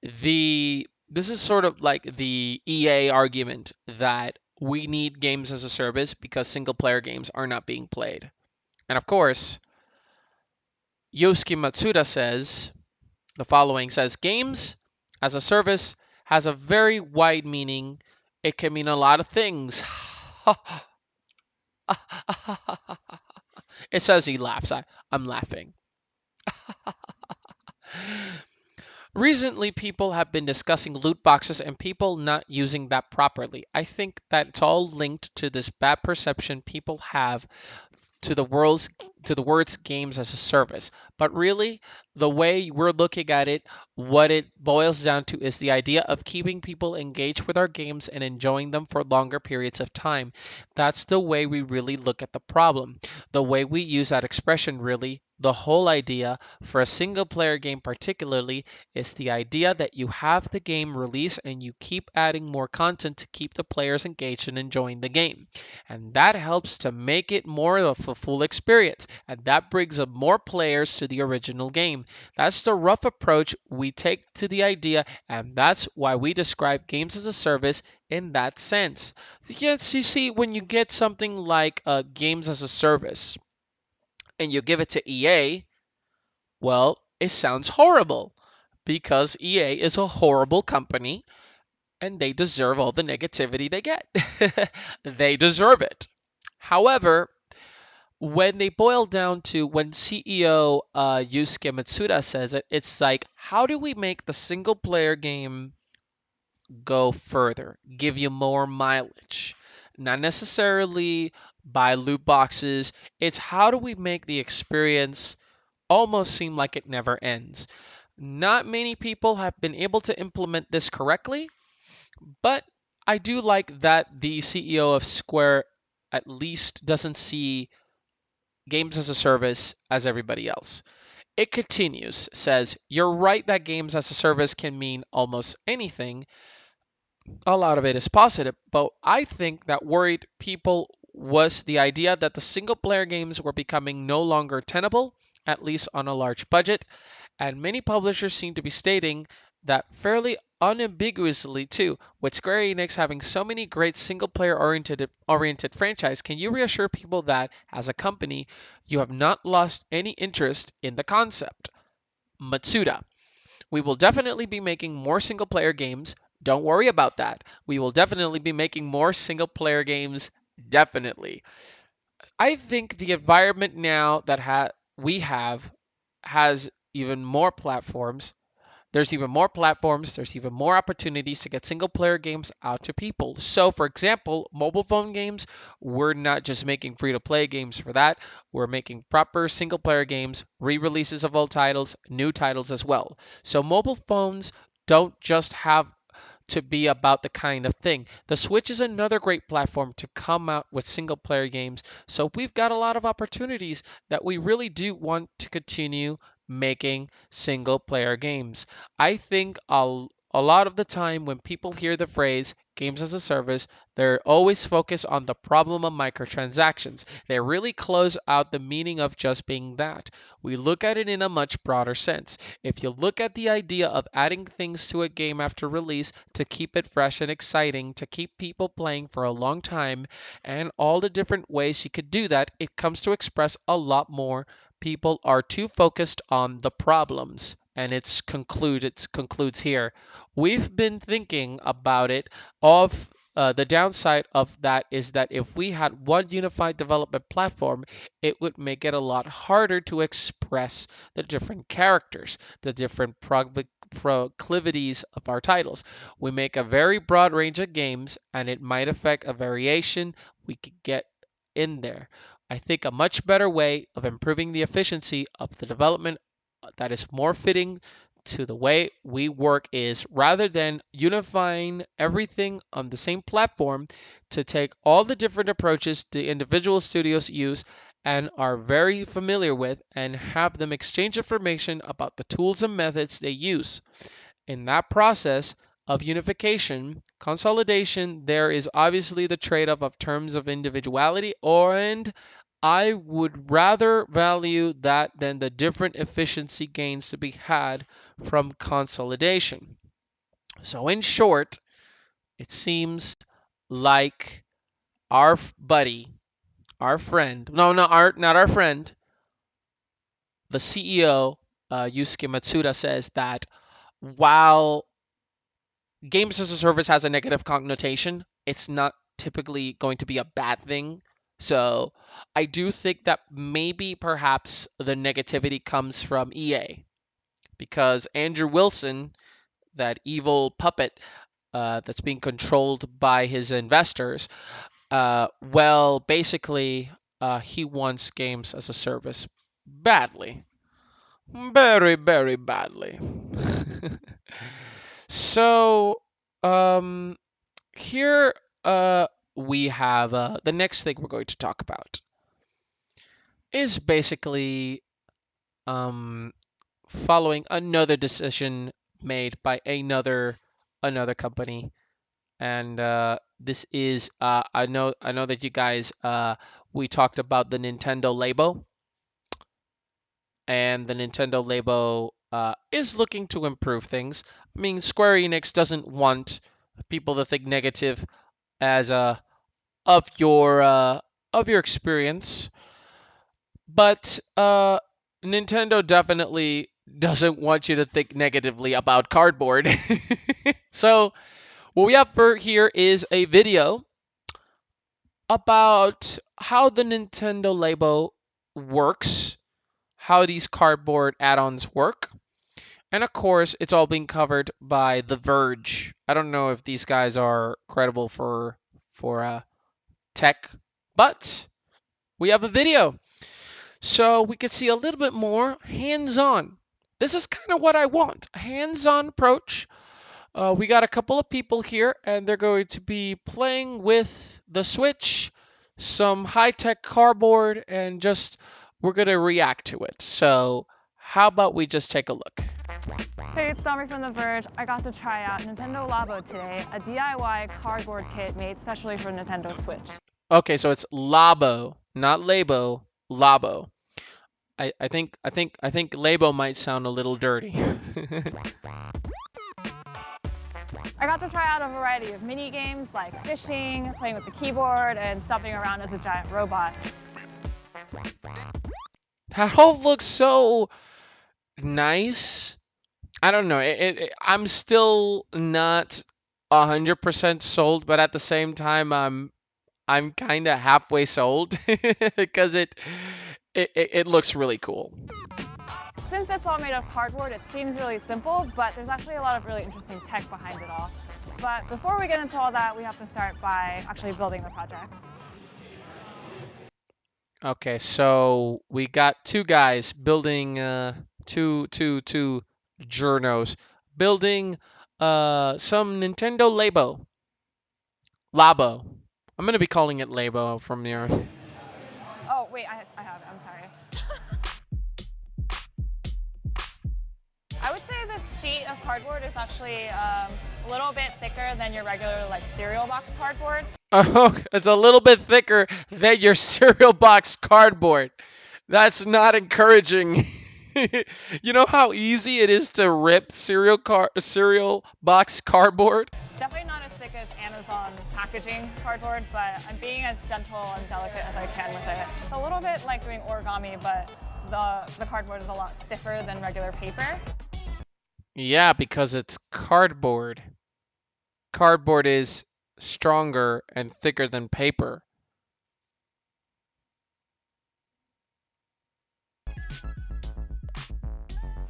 this is sort of like the EA argument that we need games as a service because single player games are not being played. And of course, Yosuke Matsuda says the following says games as a service has a very wide meaning. It can mean a lot of things. It says he laughs. I'm laughing. Recently, people have been discussing loot boxes and people not using that properly. I think that it's all linked to this bad perception people have to the words games as a service. But really, the way we're looking at it, what it boils down to is the idea of keeping people engaged with our games and enjoying them for longer periods of time. That's the way we really look at the problem. The way we use that expression, really, the whole idea for a single player game particularly is the idea that you have the game release and you keep adding more content to keep the players engaged and enjoying the game. And that helps to make it more of a full experience, and that brings up more players to the original game. That's the rough approach we take to the idea, and that's why we describe games as a service in that sense. Yes, you see, when you get something like games as a service and you give it to EA, well, it sounds horrible because EA is a horrible company and they deserve all the negativity they get. They deserve it. However, when they boil down to when CEO Yusuke Matsuda says it, it's like, how do we make the single player game go further, give you more mileage? Not necessarily by loot boxes. It's how do we make the experience almost seem like it never ends? Not many people have been able to implement this correctly, but I do like that the CEO of Square at least doesn't see games as a service as everybody else. It continues, says, you're right that games as a service can mean almost anything. A lot of it is positive, but I think that worried people was the idea that the single player games were becoming no longer tenable, at least on a large budget, and many publishers seem to be stating that fairly unambiguously too. With Square Enix having so many great single-player oriented franchise, can you reassure people that as a company, you have not lost any interest in the concept? Matsuda. We will definitely be making more single-player games, Don't worry about that. We will definitely be making more single player games. Definitely. I think the environment now that we have has even more platforms. There's even more platforms, there's even more opportunities to get single player games out to people. So, for example, mobile phone games, we're not just making free to play games for that, we're making proper single player games, re releases of old titles, new titles as well. So, mobile phones don't just have to be about the kind of thing. The Switch is another great platform to come out with single player games. So we've got a lot of opportunities that we really do want to continue making single player games. I think a lot of the time when people hear the phrase games as a service, they're always focused on the problem of microtransactions. They really close out the meaning of just being that. We look at it in a much broader sense. If you look at the idea of adding things to a game after release to keep it fresh and exciting, to keep people playing for a long time, and all the different ways you could do that, it comes to express a lot more. People are too focused on the problems. And it concludes here. We've been thinking about it of the downside of that is that if we had one unified development platform, it would make it a lot harder to express the different characters, the different proclivities of our titles. We make a very broad range of games, and it might affect a variation we could get in there. I think a much better way of improving the efficiency of the development that is more fitting to the way we work is rather than unifying everything on the same platform to take all the different approaches the individual studios use and are very familiar with and have them exchange information about the tools and methods they use. In that process of unification, consolidation, there is obviously the trade off of terms of individuality, and I would rather value that than the different efficiency gains to be had from consolidation. So, in short, it seems like our buddy, our friend, no, not our friend, the CEO, Yusuke Matsuda says that while games as a service has a negative connotation, it's not typically going to be a bad thing. So I do think that maybe perhaps the negativity comes from EA because Andrew Wilson, that evil puppet that's being controlled by his investors, well, basically, he wants games as a service badly. Very, very badly. So, um, here we have the next thing we're going to talk about is basically um, following another decision made by another company, and this is I know that you guys we talked about the Nintendo LABO, and the Nintendo LABO is looking to improve things. I mean, Square Enix doesn't want people to think negative as a of your experience, but Nintendo definitely doesn't want you to think negatively about cardboard. So what we have for here is a video about how the Nintendo Labo works, how these cardboard add-ons work, and of course, it's all being covered by The Verge. I don't know if these guys are credible for tech, but we have a video. So we could see a little bit more hands-on. This is kind of what I want, a hands-on approach. We got a couple of people here, and they're going to be playing with the Switch, some high-tech cardboard, and just we're going to react to it. So how about we just take a look? Hey, it's Domry from The Verge. I got to try out Nintendo Labo today, a DIY cardboard kit made specially for Nintendo Switch. Okay, so it's Labo, not Labo, Labo. I think Labo might sound a little dirty. I got to try out a variety of mini games like fishing, playing with the keyboard, and stomping around as a giant robot. That all looks so nice. I don't know. I'm still not 100% sold, but at the same time, I'm kind of halfway sold because it looks really cool. Since it's all made of cardboard, it seems really simple, but there's actually a lot of really interesting tech behind it all. But before we get into all that, we have to start by actually building the projects. Okay, so we got two guys building two journos building some Nintendo Labo. I'm gonna be calling it Labo from here. Oh, wait, I have it. I'm sorry. I would say this sheet of cardboard is actually a little bit thicker than your regular like cereal box cardboard. Oh, it's a little bit thicker than your cereal box cardboard. That's not encouraging. You know how easy it is to rip cereal box cardboard? Definitely not as thick as Amazon packaging cardboard, but I'm being as gentle and delicate as I can with it. It's a little bit like doing origami, but the cardboard is a lot stiffer than regular paper. Yeah, because it's cardboard. Cardboard is stronger and thicker than paper.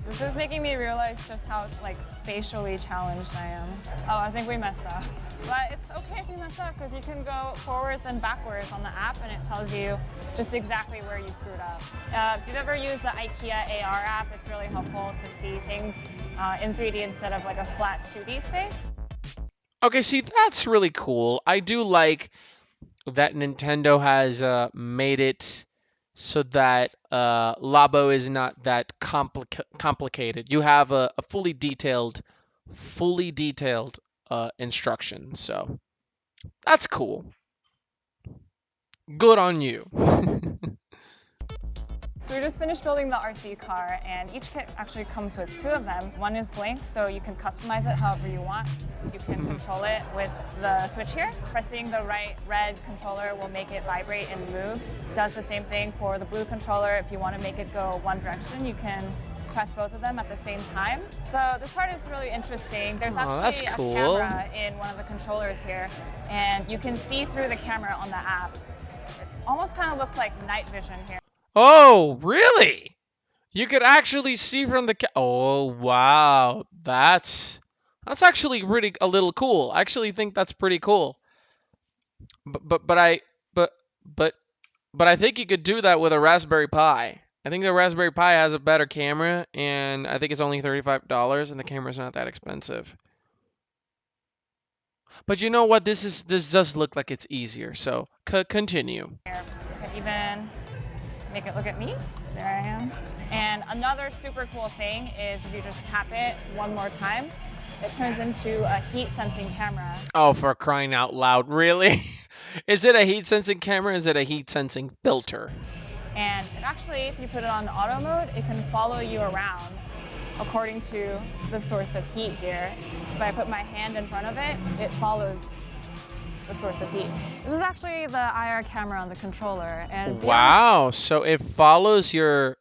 This is making me realize just how like spatially challenged I am. Oh, I think we messed up. But it's okay if you mess up because you can go forwards and backwards on the app and it tells you just exactly where you screwed up. If you've ever used the IKEA AR app, it's really helpful to see things in 3D instead of like a flat 2D space. Okay, see, that's really cool. I do like that Nintendo has made it so that Labo is not that complicated. You have a fully detailed instruction. So that's cool. Good on you. So we just finished building the RC car, and each kit actually comes with two of them. One is blank, so you can customize it however you want. You can control it with the switch here. Pressing the right red controller will make it vibrate and move. Does the same thing for the blue controller. If you want to make it go one direction, you can press both of them at the same time. So this part is really interesting. There's actually a camera in one of the controllers here, and you can see through the camera on the app. It almost kind of looks like night vision here. Oh, really? You could actually see from the Oh, wow. That's actually really a little cool. I actually think that's pretty cool. But I think you could do that with a Raspberry Pi. I think the Raspberry Pi has a better camera, and I think it's only $35, and the camera's not that expensive. But you know what? This does look like it's easier. So continue. Here, you can even make it look at me. There I am. And another super cool thing is if you just tap it one more time, it turns into a heat sensing camera. Oh, for crying out loud, really? Is it a heat sensing camera? Is it a heat sensing filter? And it actually, if you put it on auto mode, it can follow you around according to the source of heat here. If I put my hand in front of it, it follows the source of heat. This is actually the IR camera on the controller. And wow, so it follows your...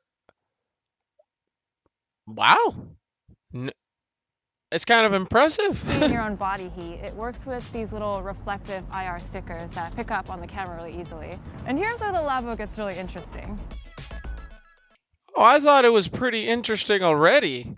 Wow. It's kind of impressive. your own body heat. It works with these little reflective IR stickers that pick up on the camera really easily. And here's where the Labo gets really interesting. Oh, I thought it was pretty interesting already.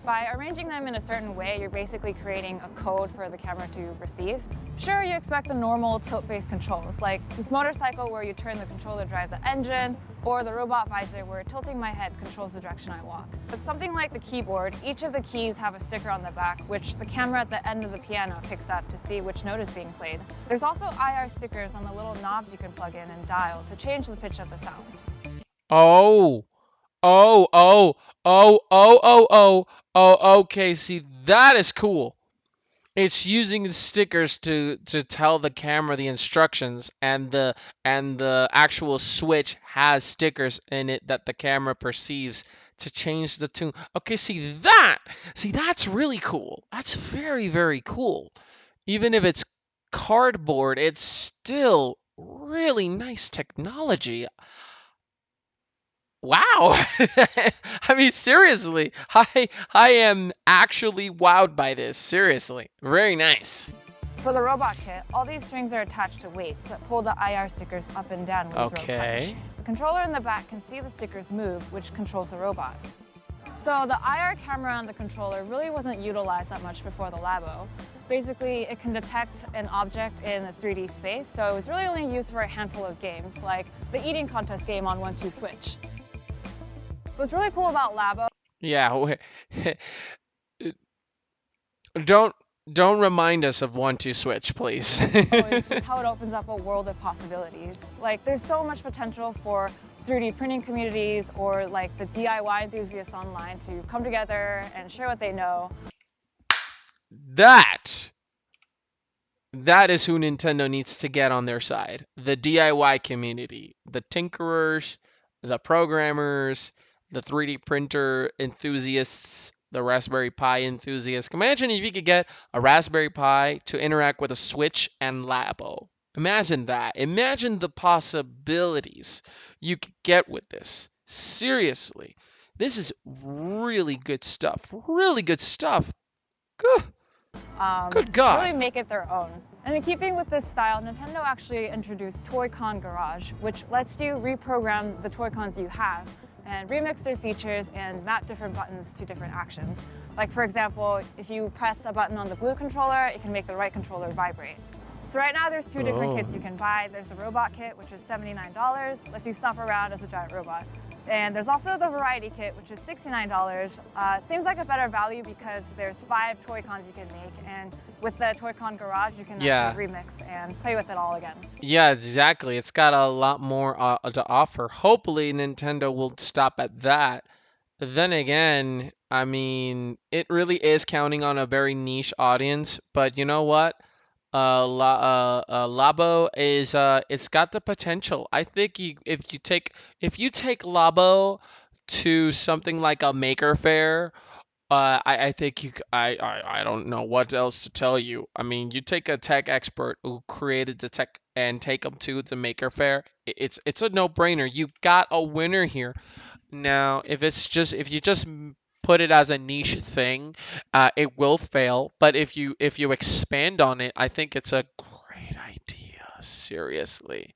By arranging them in a certain way, you're basically creating a code for the camera to receive. Sure, you expect the normal tilt-based controls, like this motorcycle where you turn the controller to drive the engine, or the robot visor where tilting my head controls the direction I walk. But something like the keyboard, each of the keys have a sticker on the back, which the camera at the end of the piano picks up to see which note is being played. There's also IR stickers on the little knobs you can plug in and dial to change the pitch of the sounds. Oh, okay, see, that is cool. It's using the stickers to tell the camera the instructions, and the actual switch has stickers in it that the camera perceives to change the tune. Okay, see, that's really cool. That's very, very cool. Even if it's cardboard, it's still really nice technology. Wow. I mean, seriously, I am actually wowed by this. Seriously, very nice. For the robot kit, all these strings are attached to weights that pull the IR stickers up and down when you throw a Okay. punch. The controller in the back can see the stickers move, which controls the robot. So the IR camera on the controller really wasn't utilized that much before the Labo. Basically, it can detect an object in a 3D space, so it's really only used for a handful of games, like the eating contest game on 1-2 Switch. What's really cool about Labo Yeah. Don't remind us of 1-2 Switch, please. is just how it opens up a world of possibilities. Like, there's so much potential for 3D printing communities or like the DIY enthusiasts online to come together and share what they know. That is who Nintendo needs to get on their side. The DIY community, the tinkerers, the programmers, the 3D printer enthusiasts, the Raspberry Pi enthusiasts. Imagine if you could get a Raspberry Pi to interact with a Switch and Labo. Imagine that. Imagine the possibilities you could get with this. Seriously. This is really good stuff. Really good stuff. Good Just God. really make it their own. And in keeping with this style, Nintendo actually introduced Toy-Con Garage, which lets you reprogram the Toy-Cons you have and remix their features and map different buttons to different actions. Like, for example, if you press a button on the blue controller, it can make the right controller vibrate. So right now there's two different kits you can buy. There's the robot kit, which is $79, lets you stomp around as a giant robot. And there's also the variety kit, which is $69. Seems like a better value because there's 5 Toy-Cons you can make, and with the Toy-Con Garage, you can actually remix and play with it all again. Yeah, exactly. It's got a lot more to offer. Hopefully, Nintendo will stop at that. But then again, I mean, it really is counting on a very niche audience. But you know what? Labo is it's got the potential. I think if you take Labo to something like a Maker Faire, I think I don't know what else to tell you. I mean, you take a tech expert who created the tech and take them to the Maker Faire. It's a no-brainer. You got a winner here. Now, if you just put it as a niche thing, it will fail. But if you expand on it, I think it's a great idea. Seriously,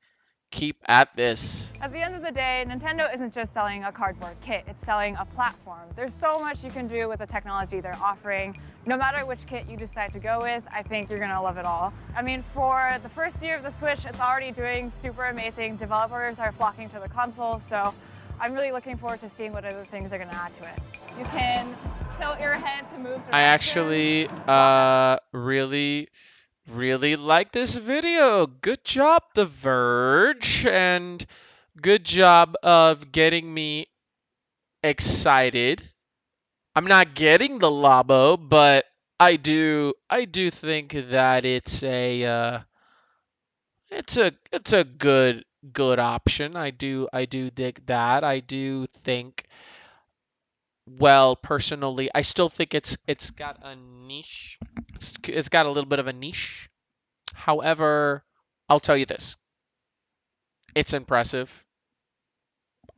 keep at this. At the end of the day, Nintendo isn't just selling a cardboard kit, it's selling a platform. There's so much you can do with the technology they're offering. No matter which kit you decide to go with, I think you're gonna love it all. I mean, for the first year of the Switch, it's already doing super amazing. Developers are flocking to the console, so I'm really looking forward to seeing what other things are gonna add to it. You can tilt your head to move directions. I actually really like this video. Good job, The Verge, and good job of getting me excited. I'm not getting the Labo, but I do think that it's a good option. I do dig that. I do think, well, personally, I still think it's got a niche. It's got a little bit of a niche. However, I'll tell you this. It's impressive.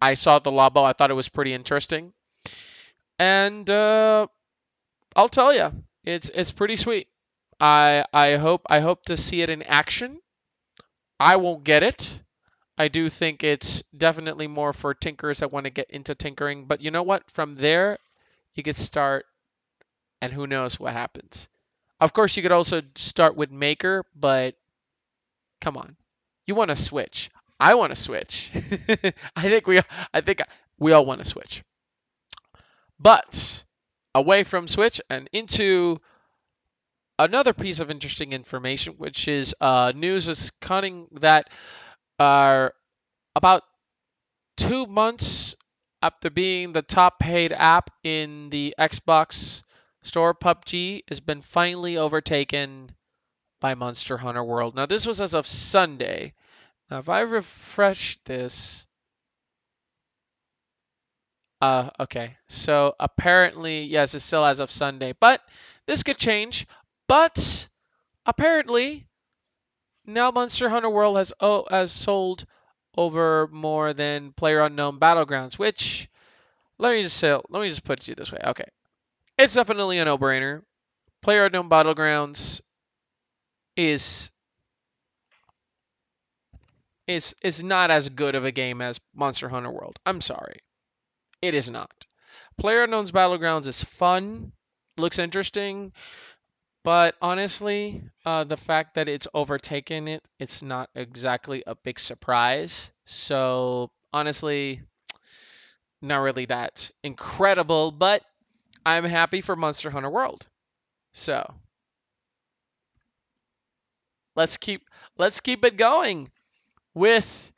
I saw the Labo. I thought it was pretty interesting. And I'll tell you, it's pretty sweet. I hope to see it in action. I won't get it. I do think it's definitely more for tinkers that want to get into tinkering. But you know what? From there, you could start, and who knows what happens. Of course, you could also start with Maker, but come on. You want to switch. I want to switch. I think we all want to switch. But away from Switch and into another piece of interesting information, which is news is coming that are about 2 months after being the top paid app in the Xbox store, PUBG has been finally overtaken by Monster Hunter World. Now, this was as of Sunday. Now, if I refresh this, okay. So apparently, yes, it's still as of Sunday, but this could change. But apparently, now Monster Hunter World has sold over more than PlayerUnknown Battlegrounds, which let me just put it to you this way. Okay. It's definitely a no-brainer. PlayerUnknown Battlegrounds is is not as good of a game as Monster Hunter World. I'm sorry. It is not. PlayerUnknown's Battlegrounds is fun, looks interesting, but honestly, the fact that it's overtaken it, it's not exactly a big surprise. So honestly, not really that incredible, but I'm happy for Monster Hunter World. So let's keep it going with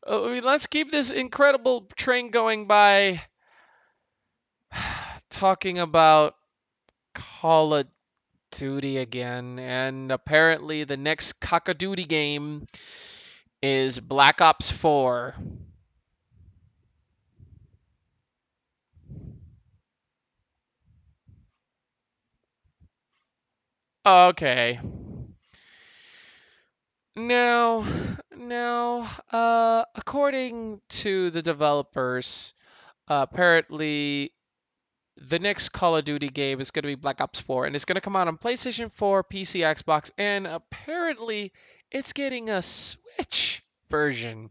let's keep this incredible train going by talking about Call of Duty again, and apparently the next Cock of Doody game is Black Ops 4. Okay. Now, according to the developers, apparently the next Call of Duty game is going to be Black Ops 4, and it's going to come out on PlayStation 4, PC, Xbox, and apparently it's getting a Switch version.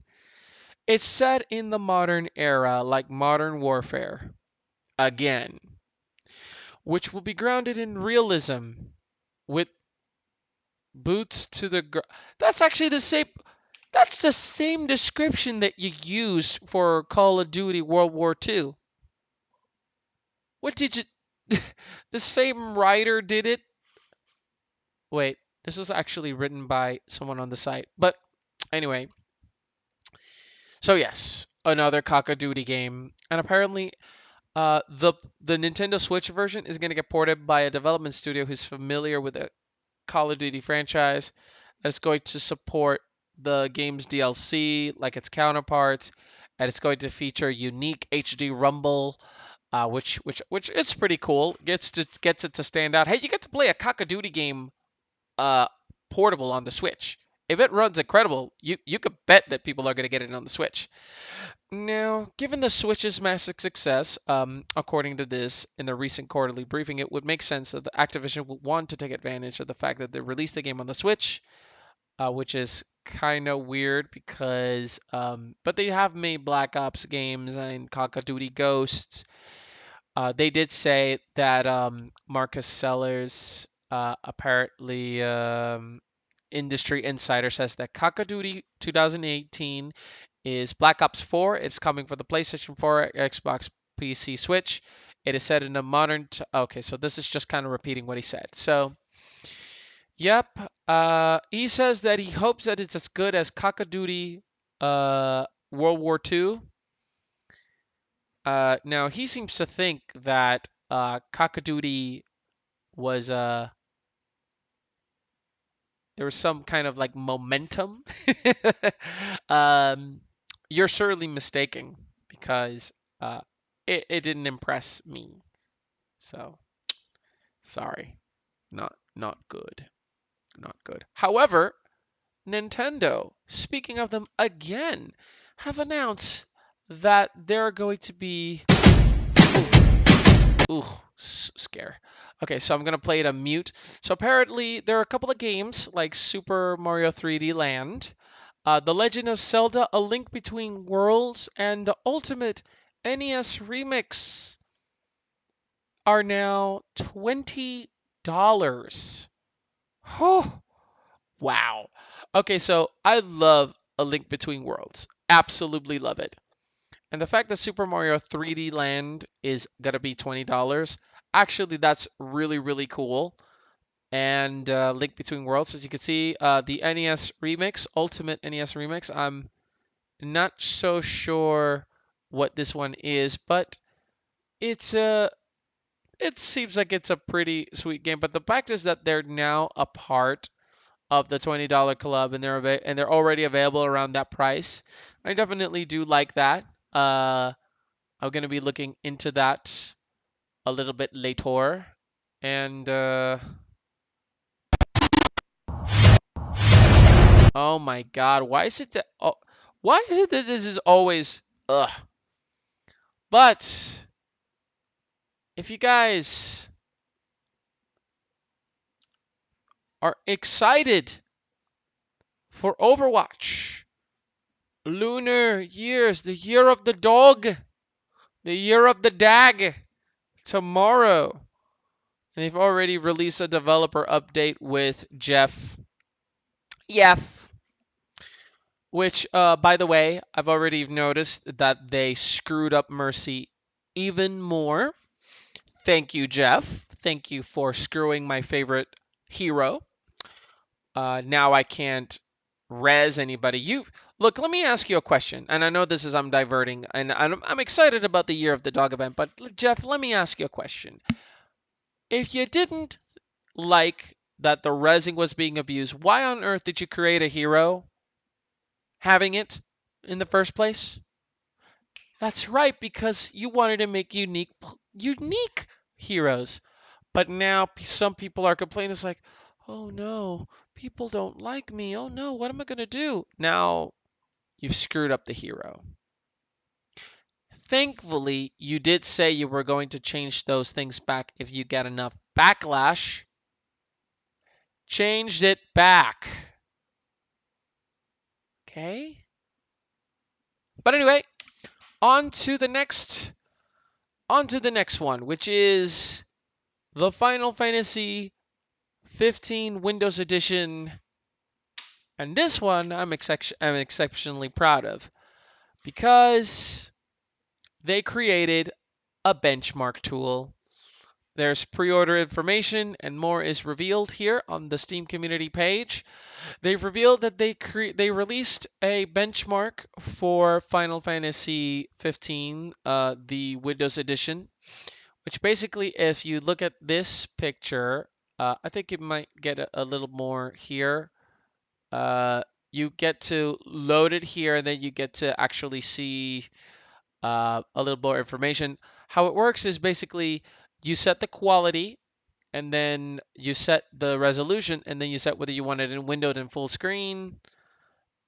It's set in the modern era, like Modern Warfare, again, which will be grounded in realism with boots to the ground. That's actually the same. That's the same description that you used for Call of Duty World War II. What did you? The same writer did it. Wait, this was actually written by someone on the site. But anyway, so yes, another Cock of Duty game, and apparently, the Nintendo Switch version is going to get ported by a development studio who's familiar with the Call of Duty franchise. That's going to support the game's DLC like its counterparts, and it's going to feature unique HD rumble, which is pretty cool. Gets it to stand out. Hey, you get to play a Call of Duty game uh, portable on the Switch. If it runs incredible, you could bet that people are going to get it on the Switch. Now, given the Switch's massive success, according to this in the recent quarterly briefing, it would make sense that the Activision would want to take advantage of the fact that they released the game on the Switch, which is kind of weird because, but they have made Black Ops games and Call of Duty Ghosts. They did say that Marcus Sellers, apparently industry insider, says that Call of Duty 2018 is Black Ops 4. It's coming for the PlayStation 4, Xbox, PC, Switch. It is set in a modern. Okay, so this is just kind of repeating what he said. So, yep. He says that he hopes that it's as good as Call of Duty World War II. Now he seems to think that Call of Duty was there was some kind of like momentum. um, you're surely mistaken because it didn't impress me. So sorry, not good, not good. However, Nintendo, speaking of them again, have announced that they're going to be. Ooh, scare. Okay, so I'm gonna play it on mute. So apparently there are a couple of games like Super Mario 3D Land, The Legend of Zelda: A Link Between Worlds, and the Ultimate NES Remix are now $20. Oh, wow. Okay, so I love A Link Between Worlds. Absolutely love it. And the fact that Super Mario 3D Land is going to be $20, actually, that's really, really cool. And Link Between Worlds, as you can see, the NES Remix, Ultimate NES Remix, I'm not so sure what this one is, but it's it seems like it's a pretty sweet game. But the fact is that they're now a part of the $20 club, and they're already available around that price. I definitely do like that. I'm going to be looking into that a little bit later. And oh my God, why is it that? Oh, Why is it that this is always ugh? But if you guys are excited for Overwatch, Lunar Years, the year of the dog, the year of the dag, tomorrow. And they've already released a developer update with Jeff Yef, which, by the way, I've already noticed that they screwed up Mercy even more. Thank you, Jeff. Thank you for screwing my favorite hero. Now I can't res anybody. You look. Let me ask you a question. And I know this is I'm diverting, and I'm excited about the Year of the Dog event. But Jeff, let me ask you a question. If you didn't like that the resing was being abused, why on earth did you create a hero having it in the first place? That's right, because you wanted to make unique heroes. But now some people are complaining. It's like, oh no, people don't like me. Oh no, what am I going to do? Now you've screwed up the hero. Thankfully, you did say you were going to change those things back if you get enough backlash. Changed it back. Okay? But anyway, on to the next one, which is the Final Fantasy 15 Windows Edition. And this one I'm exceptionally proud of because they created a benchmark tool. There's pre-order information and more is revealed here on the Steam community page. They've revealed that they released a benchmark for Final Fantasy 15, the Windows Edition, which basically, if you look at this picture, I think it might get a little more here. You get to load it here, and then you get to actually see a little more information. How it works is basically you set the quality, and then you set the resolution, and then you set whether you want it in windowed and full screen,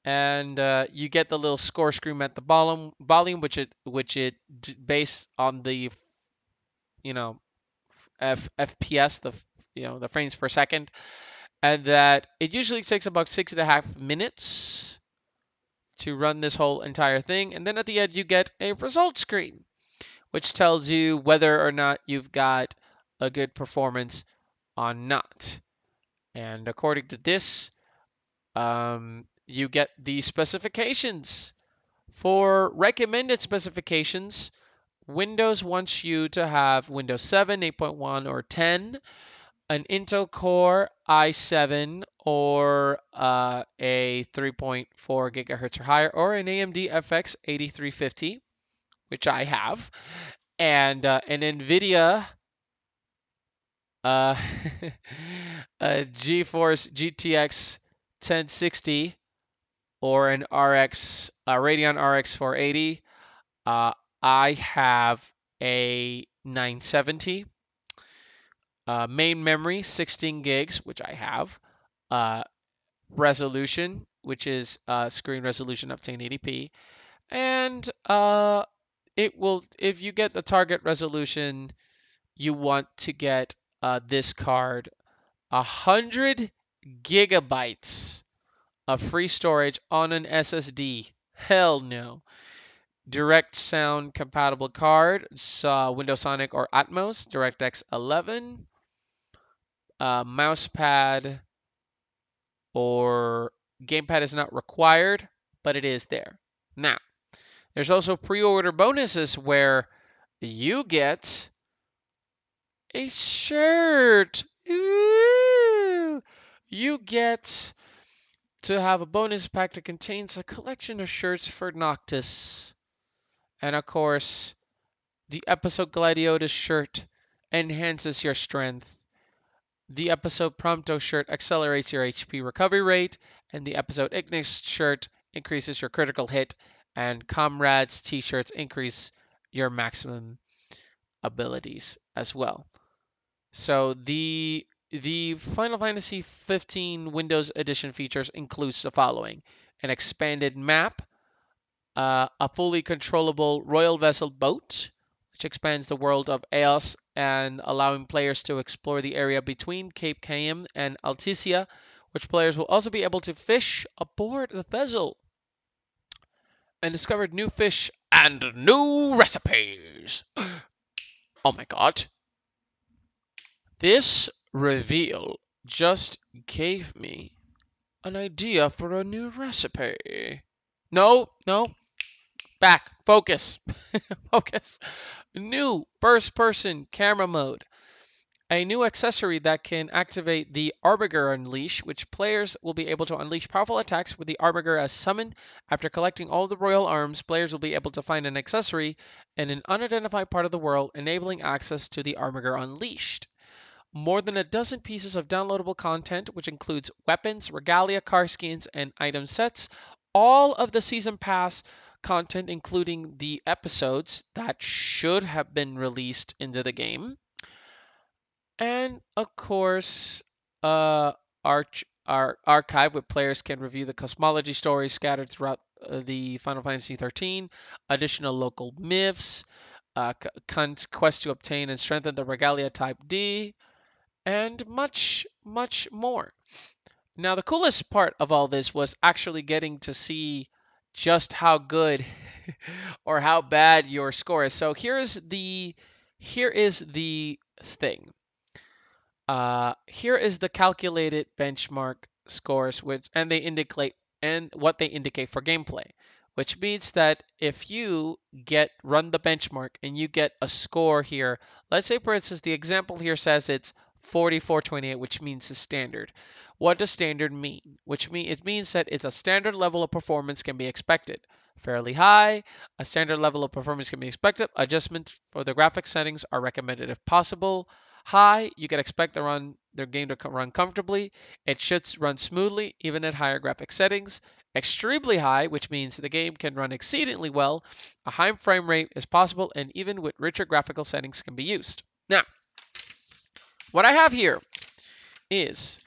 and you get the little score screen at the volume, which it based on the FPS, the frames per second, and that it usually takes about 6.5 minutes to run this whole entire thing. And then at the end, you get a result screen, which tells you whether or not you've got a good performance or not. And according to this, you get the specifications. For recommended specifications, Windows wants you to have Windows 7, 8.1, or 10, an Intel Core i7 or a 3.4 gigahertz or higher, or an AMD FX 8350, which I have, and an NVIDIA uh, a GeForce GTX 1060 or an Radeon RX 480. I have a 970. Main memory 16 gigs, which I have. Resolution, which is screen resolution up to 1080p, and it will, if you get the target resolution, you want to get this card, 100 gigabytes of free storage on an SSD. Hell no. Direct sound compatible card, Windows Sonic or Atmos, DirectX 11, mouse pad or gamepad is not required, but it is there. Now, there's also pre-order bonuses where you get a shirt. Ooh! You get to have a bonus pack that contains a collection of shirts for Noctis. And of course, the episode Gladiotus shirt enhances your strength. The episode Prompto shirt accelerates your HP recovery rate, and the episode Ignis shirt increases your critical hit, and Comrades t-shirts increase your maximum abilities as well. So the Final Fantasy 15 Windows Edition features includes the following: an expanded map, a fully controllable Royal vessel boat, which expands the world of Eos and allowing players to explore the area between Cape Cayman and Alticia, which players will also be able to fish aboard the vessel and discover new fish and new recipes. Oh my god. This reveal just gave me an idea for a new recipe. No, no, back, focus, focus. New first person camera mode. A new accessory that can activate the Arbiger Unleash, which players will be able to unleash powerful attacks with the Arbiger as summoned. After collecting all of the royal arms, players will be able to find an accessory in an unidentified part of the world, enabling access to the Arbiger Unleashed. More than a dozen pieces of downloadable content, which includes weapons, regalia, car skins, and item sets. All of the season pass content, including the episodes that should have been released into the game. And of course, our archive, where players can review the cosmology stories scattered throughout the Final Fantasy XIII, additional local myths, quests to obtain and strengthen the Regalia Type D, and much, much more. Now, the coolest part of all this was actually getting to see just how good or how bad your score is. So here is the thing. Here is the calculated benchmark scores, which and they indicate and what they indicate for gameplay, which means that if you run the benchmark and you get a score here, let's say for instance the example here says it's 4428, which means the standard. What does standard mean? It means that it's a standard level of performance can be expected. Fairly high, a standard level of performance can be expected. Adjustments for the graphic settings are recommended if possible. High, you can expect the game to run comfortably. It should run smoothly, even at higher graphic settings. Extremely high, which means the game can run exceedingly well. A high frame rate is possible, and even with richer graphical settings can be used. Now, what I have here is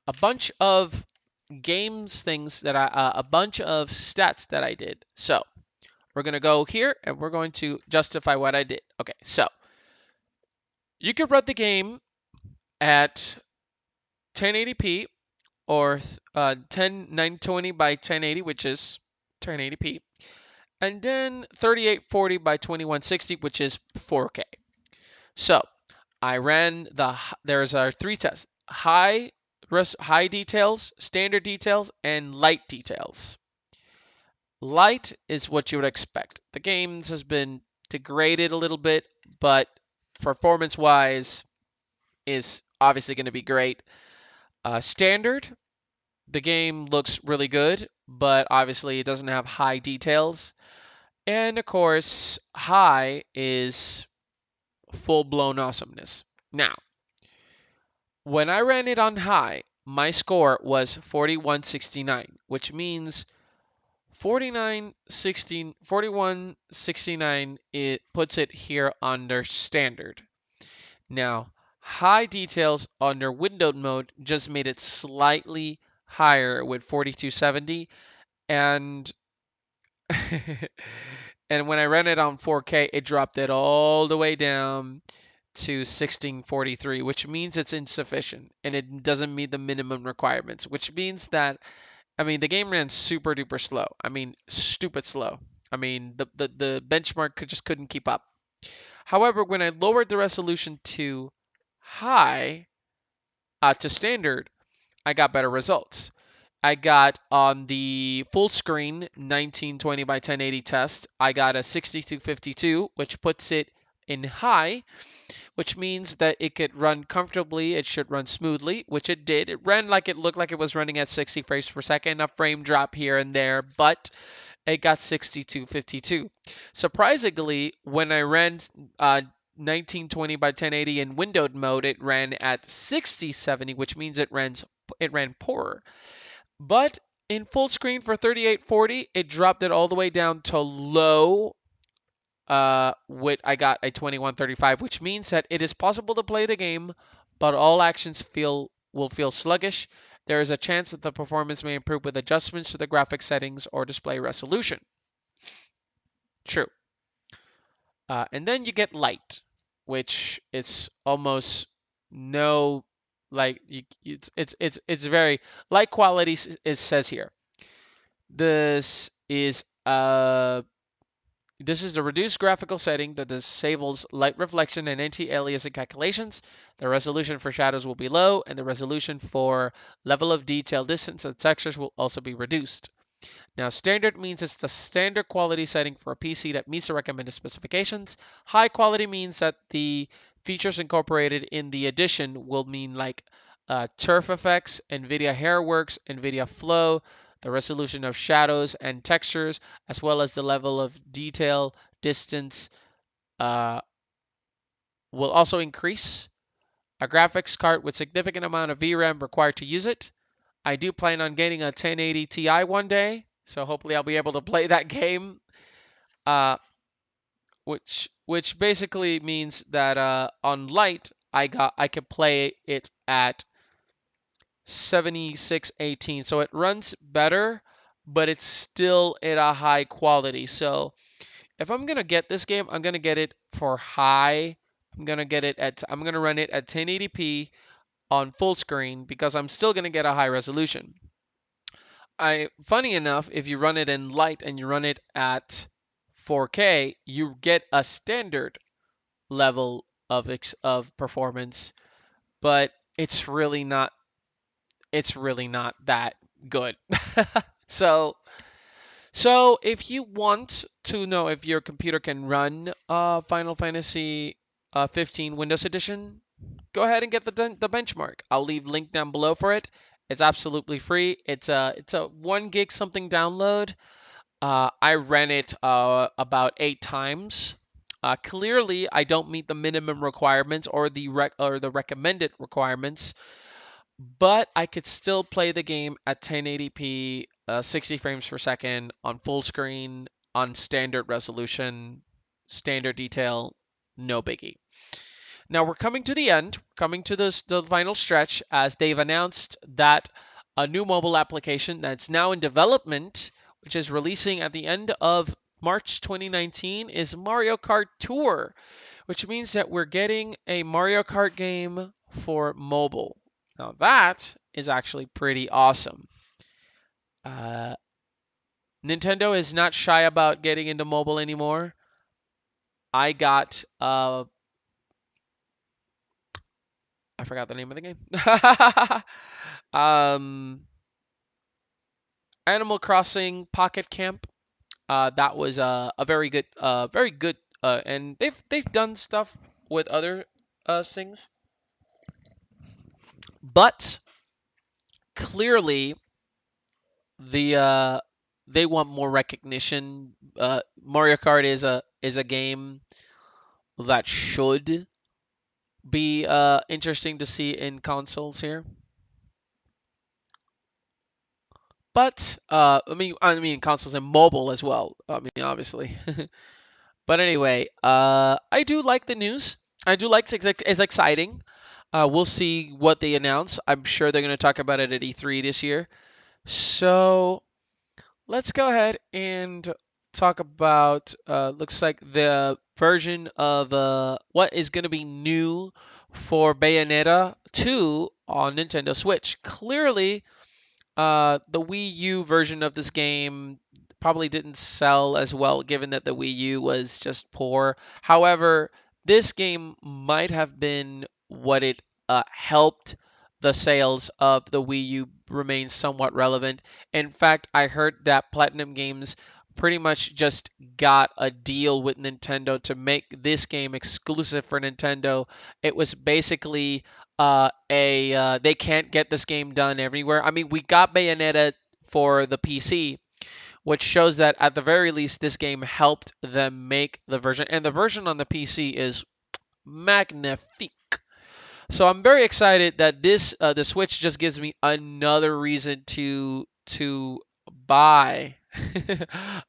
a bunch of a bunch of stats that I did. So we're going to go here and we're going to justify what I did. Okay, so you could run the game at 1080p or 920 by 1080, which is 1080p, and then 3840 by 2160, which is 4K. So I ran there's our three tests: high details, standard details, and light details. Light is what you would expect. The game has been degraded a little bit, but performance-wise is obviously going to be great. Standard, the game looks really good, but obviously it doesn't have high details. And of course, high is full-blown awesomeness. Now, when I ran it on high, my score was 4169, which means 4169, it puts it here under standard. Now, high details under windowed mode just made it slightly higher with 4270, and and when I ran it on 4K, it dropped it all the way down to 1643, which means it's insufficient and it doesn't meet the minimum requirements, which means that the game ran super duper slow. Stupid slow. The benchmark just couldn't keep up. However, when I lowered the resolution to high, to standard, I got better results. I got on the full screen 1920 by 1080 test, I got a 6252, which puts it in high, which means that it could run comfortably. It should run smoothly, which it did. It ran like it looked like it was running at 60 frames per second, a frame drop here and there, but it got 6252. Surprisingly, when I ran 1920 by 1080 in windowed mode, it ran at 6070, which means it ran poorer. But in full screen for 3840, it dropped it all the way down to low. I got a 2135, which means that it is possible to play the game, but all actions will feel sluggish. There is a chance that the performance may improve with adjustments to the graphic settings or display resolution. True. And then you get light, which it's almost no like it's very light quality it says here. This is uh this is the reduced graphical setting that disables light reflection and anti-aliasing calculations. The resolution for shadows will be low, and the resolution for level of detail, distance, and textures will also be reduced. Now, standard means it's the standard quality setting for a PC that meets the recommended specifications. High quality means that the features incorporated in the edition will mean like turf effects, NVIDIA Hairworks, NVIDIA Flow, the resolution of shadows and textures, as well as the level of detail, distance uh, will also increase. A graphics card with significant amount of VRAM required to use it. I do plan on getting a 1080 Ti one day, so hopefully I'll be able to play that game. Uh, which basically means that on light I could play it at 7618, so it runs better, but it's still at a high quality. So if I'm gonna get this game, I'm gonna get it for high. I'm gonna run it at 1080p on full screen because I'm still gonna get a high resolution. Funny enough, if you run it in light and you run it at 4K, you get a standard level of performance, but it's really not that good. so so if you want to know if your computer can run Final Fantasy 15 Windows Edition, go ahead and get the benchmark. I'll leave link down below for it. It's absolutely free. It's a 1 gig something download. I ran it about 8 times. Clearly, I don't meet the minimum requirements or the recommended requirements, but I could still play the game at 1080p, 60 frames per second on full screen, on standard resolution, standard detail, no biggie. Now we're coming to the end, coming to the final stretch, as they've announced that a new mobile application that's now in development, which is releasing at the end of March 2019, is Mario Kart Tour, which means that we're getting a Mario Kart game for mobile. Now that is actually pretty awesome. Uh, Nintendo is not shy about getting into mobile anymore. I got I forgot the name of the game. um, Animal Crossing Pocket Camp. That was very good, and they've done stuff with other things, but clearly the they want more recognition. Mario Kart is a game that should be interesting to see in consoles here. But I mean consoles and mobile as well. I mean obviously. But anyway, I do like the news. I do like it's exciting. We'll see what they announce. I'm sure they're going to talk about it at E3 this year. So let's go ahead and talk about looks like the version of what is going to be new for Bayonetta 2 on Nintendo Switch. Clearly, the Wii U version of this game probably didn't sell as well, given that the Wii U was just poor. However, this game might have been what it helped the sales of the Wii U remain somewhat relevant. In fact, I heard that Platinum Games pretty much just got a deal with Nintendo to make this game exclusive for Nintendo. It was basically they can't get this game done everywhere. I mean, we got Bayonetta for the PC, which shows that at the very least this game helped them make the version, and the version on the PC is magnifique. So I'm very excited that the Switch just gives me another reason to buy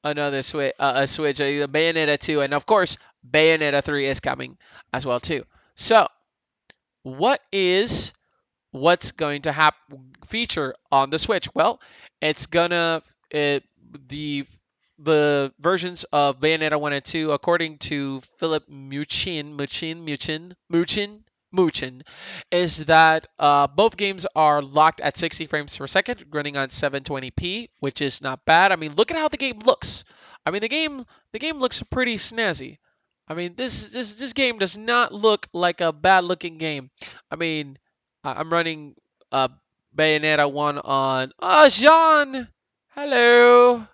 another Switch, a Switch, the Bayonetta 2, and of course Bayonetta 3 is coming as well too. So what is what's going to feature on the Switch? Well, it's gonna the the versions of Bayonetta 1 and 2, according to Philip Muchin, is that both games are locked at 60 frames per second, running on 720p, which is not bad. I mean, look at how the game looks. I mean, the game looks pretty snazzy. I mean, this game does not look like a bad looking game. I mean, I'm running uh, Bayonetta 1 on. Oh, Jean! Hello.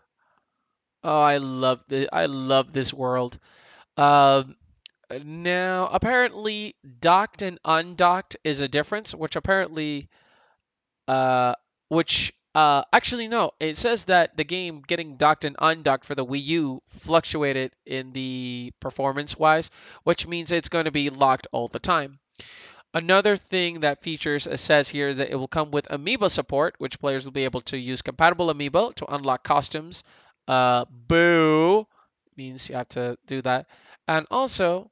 Oh, I love this world. Um, Now apparently docked and undocked is a difference, which apparently which actually no, it says that the game getting docked and undocked for the Wii U fluctuated in the performance wise, which means it's going to be locked all the time. Another thing that features says here is that it will come with amiibo support, which players will be able to use compatible amiibo to unlock costumes. Boo means you have to do that, and also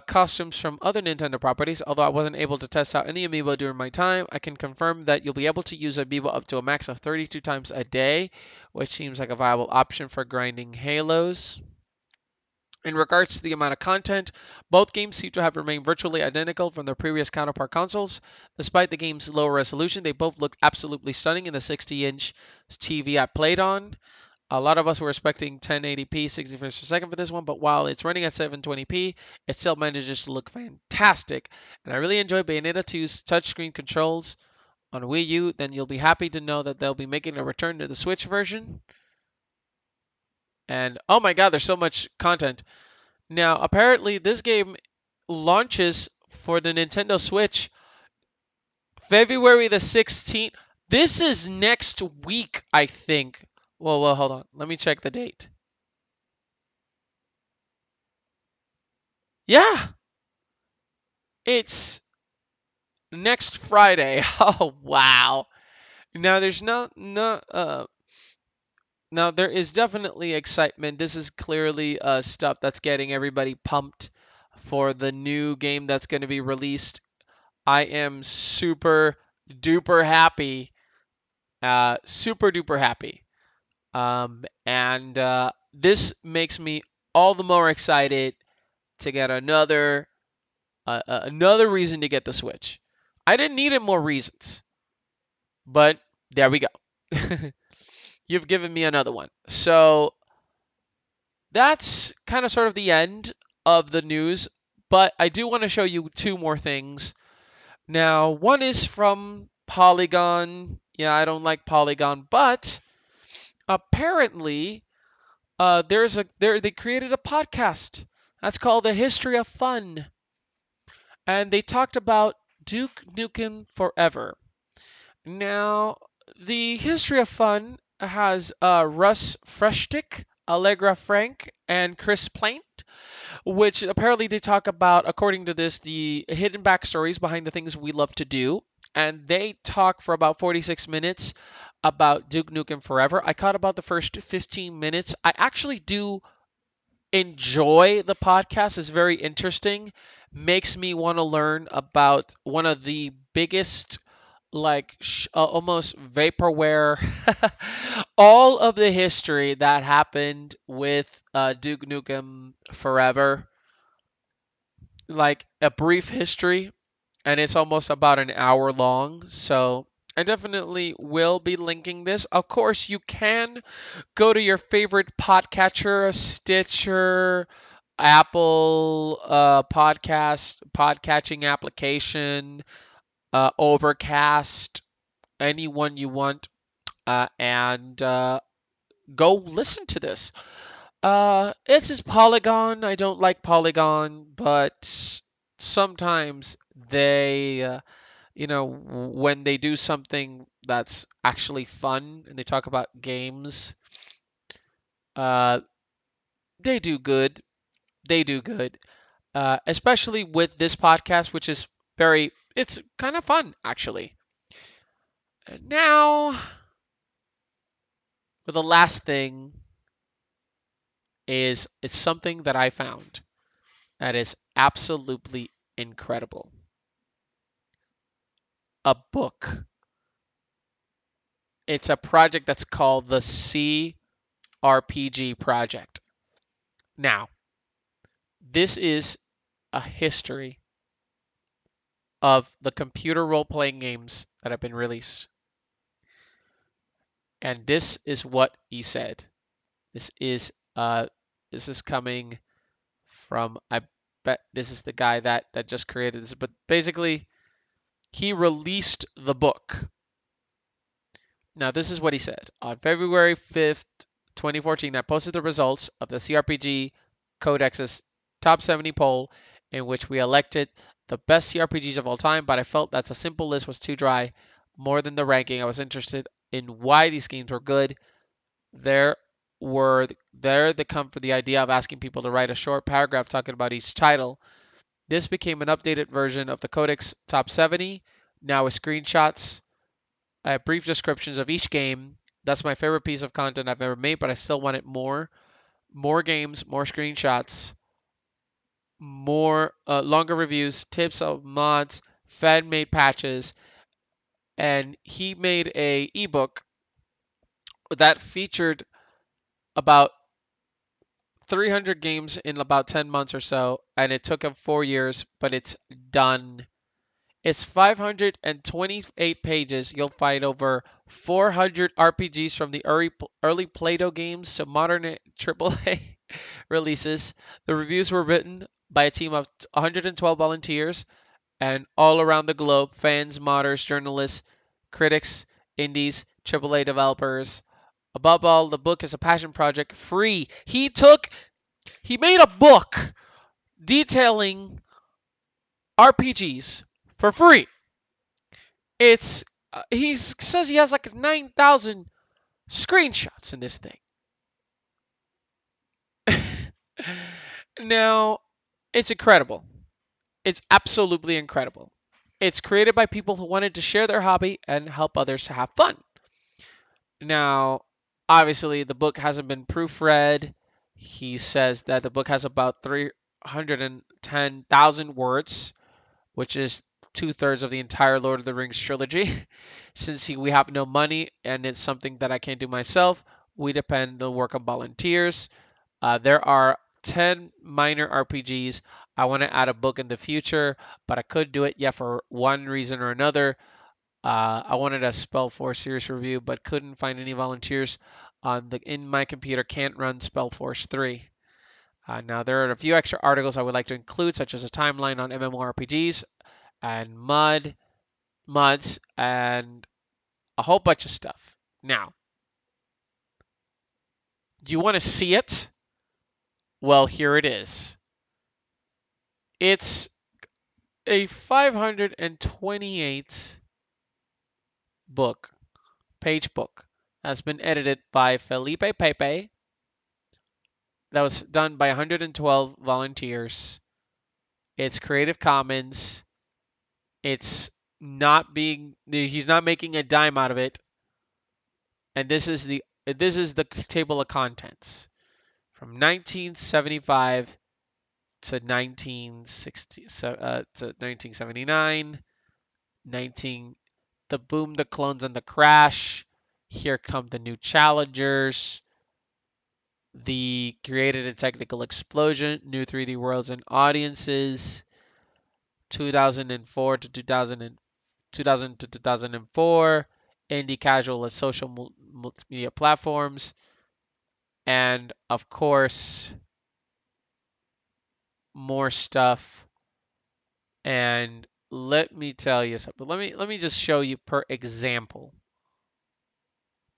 costumes from other Nintendo properties. Although I wasn't able to test out any amiibo during my time, I can confirm that you'll be able to use amiibo up to a max of 32 times a day, which seems like a viable option for grinding Halos. In regards to the amount of content, both games seem to have remained virtually identical from their previous counterpart consoles. Despite the game's lower resolution, they both look absolutely stunning in the 60-inch TV I played on. A lot of us were expecting 1080p 60 frames per second for this one, but while it's running at 720p, it still manages to look fantastic. And I really enjoy Bayonetta 2's touchscreen controls on Wii U. Then you'll be happy to know that they'll be making a return to the Switch version. And oh my god, there's so much content. Now, apparently, this game launches for the Nintendo Switch February the 16th. This is next week, I think. Well, hold on. Let me check the date. Yeah, it's next Friday. Oh, wow. Now there's now there is definitely excitement. This is clearly stuff that's getting everybody pumped for the new game that's going to be released. I am super duper happy. Super duper happy. And this makes me all the more excited to get another reason to get the Switch. I didn't need it more reasons, but there we go. You've given me another one. So that's kind of sort of the end of the news, but I do want to show you two more things. Now, one is from Polygon. Yeah, I don't like Polygon, but apparently they created a podcast. That's called The History of Fun. And they talked about Duke Nukem Forever. Now, the History of Fun has Russ Freshtick, Allegra Frank, and Chris Plaint, which apparently they talk about, according to this, the hidden backstories behind the things we love to do. And they talk for about 46 minutes about Duke Nukem Forever. I caught about the first 15 minutes. I actually do enjoy the podcast. It's very interesting. Makes me want to learn about one of the biggest, like almost vaporware, all of the history that happened with Duke Nukem Forever, like a brief history, and it's almost about an hour long. So I definitely will be linking this. Of course, you can go to your favorite podcatcher, Stitcher, Apple podcatching application, Overcast, anyone you want, and go listen to this. It's just Polygon. I don't like Polygon, but sometimes they, when they do something that's actually fun and they talk about games, uh, they do good. They do good. Especially with this podcast, which is it's kind of fun, actually. And now, for the last thing, it's something that I found that is absolutely incredible. A book. It's a project that's called the CRPG. RPG project. Now, this is a history of the computer role-playing games that have been released. And this is what he said. This is coming from, I bet this is the guy that just created this, but basically he released the book. Now, this is what he said. On February 5th, 2014, I posted the results of the CRPG Codex's Top 70 poll, in which we elected the best CRPGs of all time, but I felt that a simple list was too dry. More than the ranking, I was interested in why these games were good. There they come for the idea of asking people to write a short paragraph talking about each title. This became an updated version of the Codex Top 70, now with screenshots, brief descriptions of each game. That's my favorite piece of content I've ever made, but I still wanted more. More games, more screenshots, more longer reviews, tips of mods, fan-made patches, and he made a ebook that featured about 300 games in about 10 months or so, and it took him 4 years, but it's done. It's 528 pages. You'll find over 400 RPGs from the early Play-Doh games to modern AAA releases. The reviews were written by a team of 112 volunteers and all around the globe, fans, modders, journalists, critics, indies, AAA developers. Above all, the book is a passion project, free. He made a book detailing RPGs for free. It's he says he has like 9,000 screenshots in this thing. Now, it's incredible. It's absolutely incredible. It's created by people who wanted to share their hobby and help others to have fun. Now, obviously, the book hasn't been proofread. He says that the book has about 310,000 words, which is 2/3 of the entire Lord of the Rings trilogy. Since we have no money and it's something that I can't do myself, we depend on the work of volunteers. There are 10 minor RPGs. I want to add a book in the future, but I could do it, for one reason or another. I wanted a Spellforce series review, but couldn't find any volunteers in my computer. Can't run Spellforce 3. Now, there are a few extra articles I would like to include, such as a timeline on MMORPGs and mods, and a whole bunch of stuff. Now, do you want to see it? Well, here it is. It's a 528 page book that's been edited by Felipe Pepe. That was done by 112 volunteers. It's Creative Commons. He's not making a dime out of it. And this is the table of contents from 1975 to 1979, the boom, the clones, and the crash. Here come the new challengers. The created and technical explosion, new 3D worlds and audiences. 2004 to 2000 to 2004. Indie casual and social multimedia platforms. And of course, more stuff. And let me tell you something. Let me just show you per example.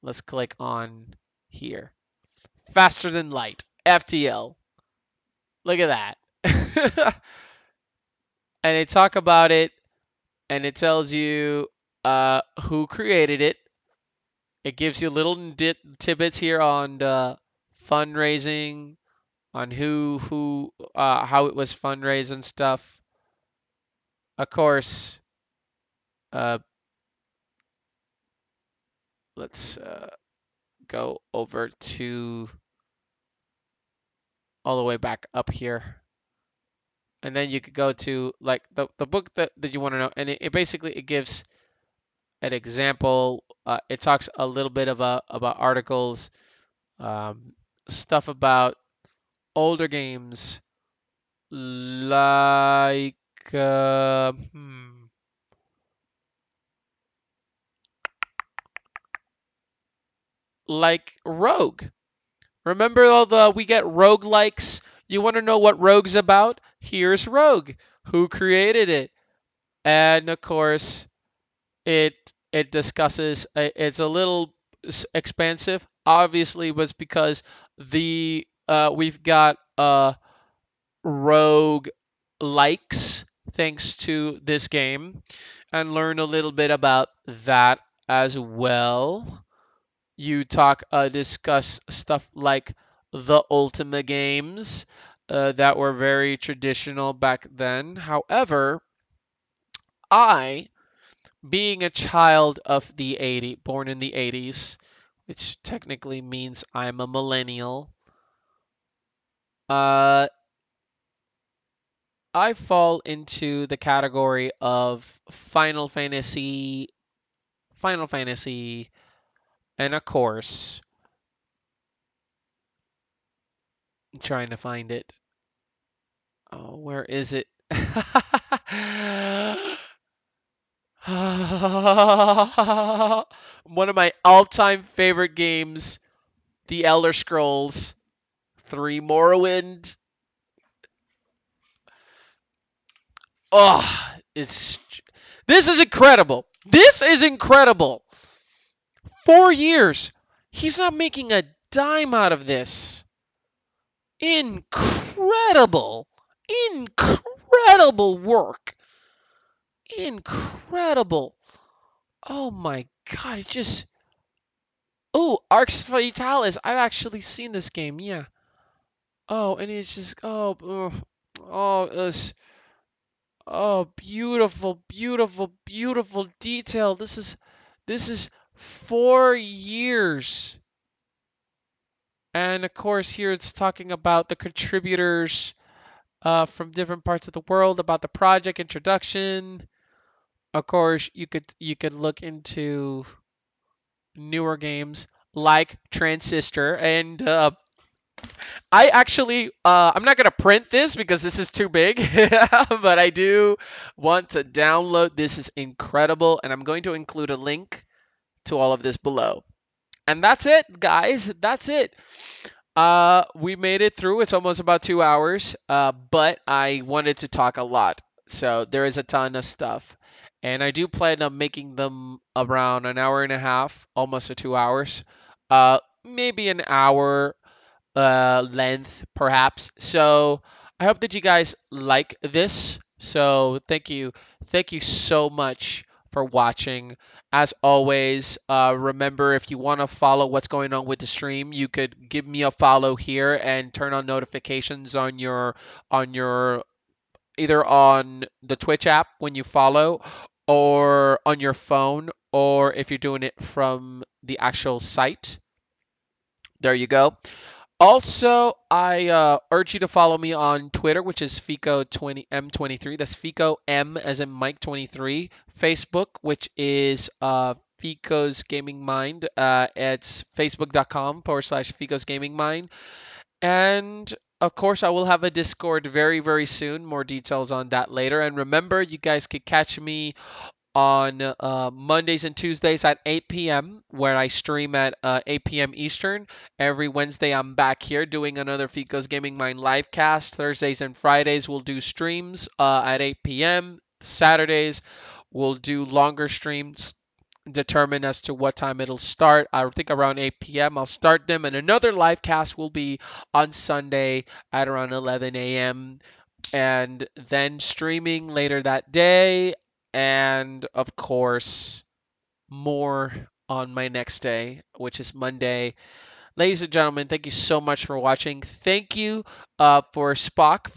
Let's click on here. Faster than light, FTL. Look at that. And they talk about it, and it tells you who created it. It gives you little tidbits here on the fundraising, on how it was fundraised and stuff. Of course, let's go over to all the way back up here. And then you could go to like the book that you want to know. And it basically it gives an example. It talks a little bit about articles. Um, Stuff about older games like uh, hmm, like Rogue. Remember all the we get Rogue likes? You want to know what Rogue's about? Here's Rogue. Who created it? And of course, it it discusses it's a little expansive. Obviously, was because the we've got Rogue likes thanks to this game and learn a little bit about that as well. You discuss stuff like the Ultima games that were very traditional back then. However, I, being a child of the 80s, born in the 80s, which technically means I'm a millennial, uh, I fall into the category of Final Fantasy, and of course, I'm trying to find it. Oh, where is it? One of my all-time favorite games, The Elder Scrolls 3 Morrowind. Oh, it's this is incredible. This is incredible. 4 years. He's not making a dime out of this. Incredible. Incredible work. Incredible. Oh my god, it just oh, Arx Vitalis. I've actually seen this game, yeah. Oh, and it's just it's beautiful, beautiful, beautiful detail. This is 4 years. And of course here it's talking about the contributors from different parts of the world, about the project introduction. Of course, you could look into newer games like Transistor, and I actually I'm not gonna print this because this is too big, but I do want to download. This is incredible, and I'm going to include a link to all of this below. And that's it, guys. That's it. We made it through. It's almost about 2 hours, but I wanted to talk a lot. So there is a ton of stuff. And I do plan on making them around an hour and a half, almost to 2 hours. Maybe an hour length, perhaps. So I hope that you guys like this. So thank you so much for watching. As always, remember if you want to follow what's going on with the stream, you could give me a follow here and turn on notifications on your either on the Twitch app when you follow or on your phone or if you're doing it from the actual site. There you go. Also, I urge you to follow me on Twitter, which is Fico20M23. That's Fico M as in Mike 23. Facebook, which is Fico's Gaming Mind. It's facebook.com/Fico's Gaming Mind. And of course, I will have a Discord very, very soon. More details on that later. And remember, you guys could catch me on Mondays and Tuesdays at 8 p.m., where I stream at 8 p.m. Eastern. Every Wednesday, I'm back here doing another Fico's Gaming Mind livecast. Thursdays and Fridays, we'll do streams at 8 p.m. Saturdays, we'll do longer streams determined as to what time it'll start. I think around 8 p.m. I'll start them, and another livecast will be on Sunday at around 11 a.m. and then streaming later that day, and of course, more on my next day, which is Monday. Ladies and gentlemen, thank you so much for watching. Thank you for Spock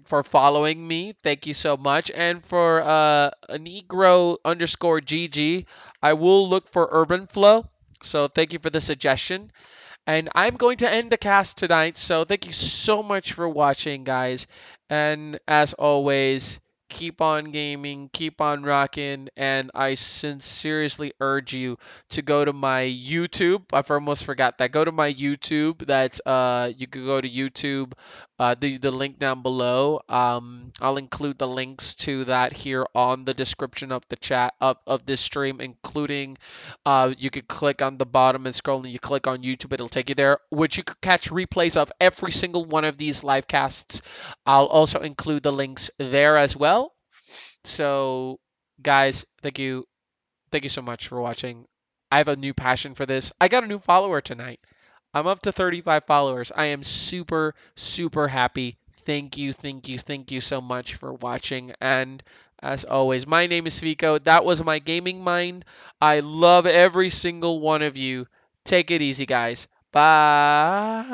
for following me. Thank you so much. And for Negro underscore GG, I will look for Urban Flow. So thank you for the suggestion. And I'm going to end the cast tonight. So thank you so much for watching, guys. And as always, keep on gaming, keep on rocking, and I sincerely urge you to go to my YouTube. I've almost forgot that. Go to my YouTube. That's you could go to YouTube. The link down below. I'll include the links to that here on the description of the chat of this stream, including you could click on the bottom and scroll, and you click on YouTube, it'll take you there, which you could catch replays of every single one of these live casts. I'll also include the links there as well. So, guys, thank you so much for watching. I have a new passion for this. I got a new follower tonight. I'm up to 35 followers. I am super, super happy. Thank you so much for watching. And as always, my name is Fico. That was my gaming mind. I love every single one of you. Take it easy, guys. Bye.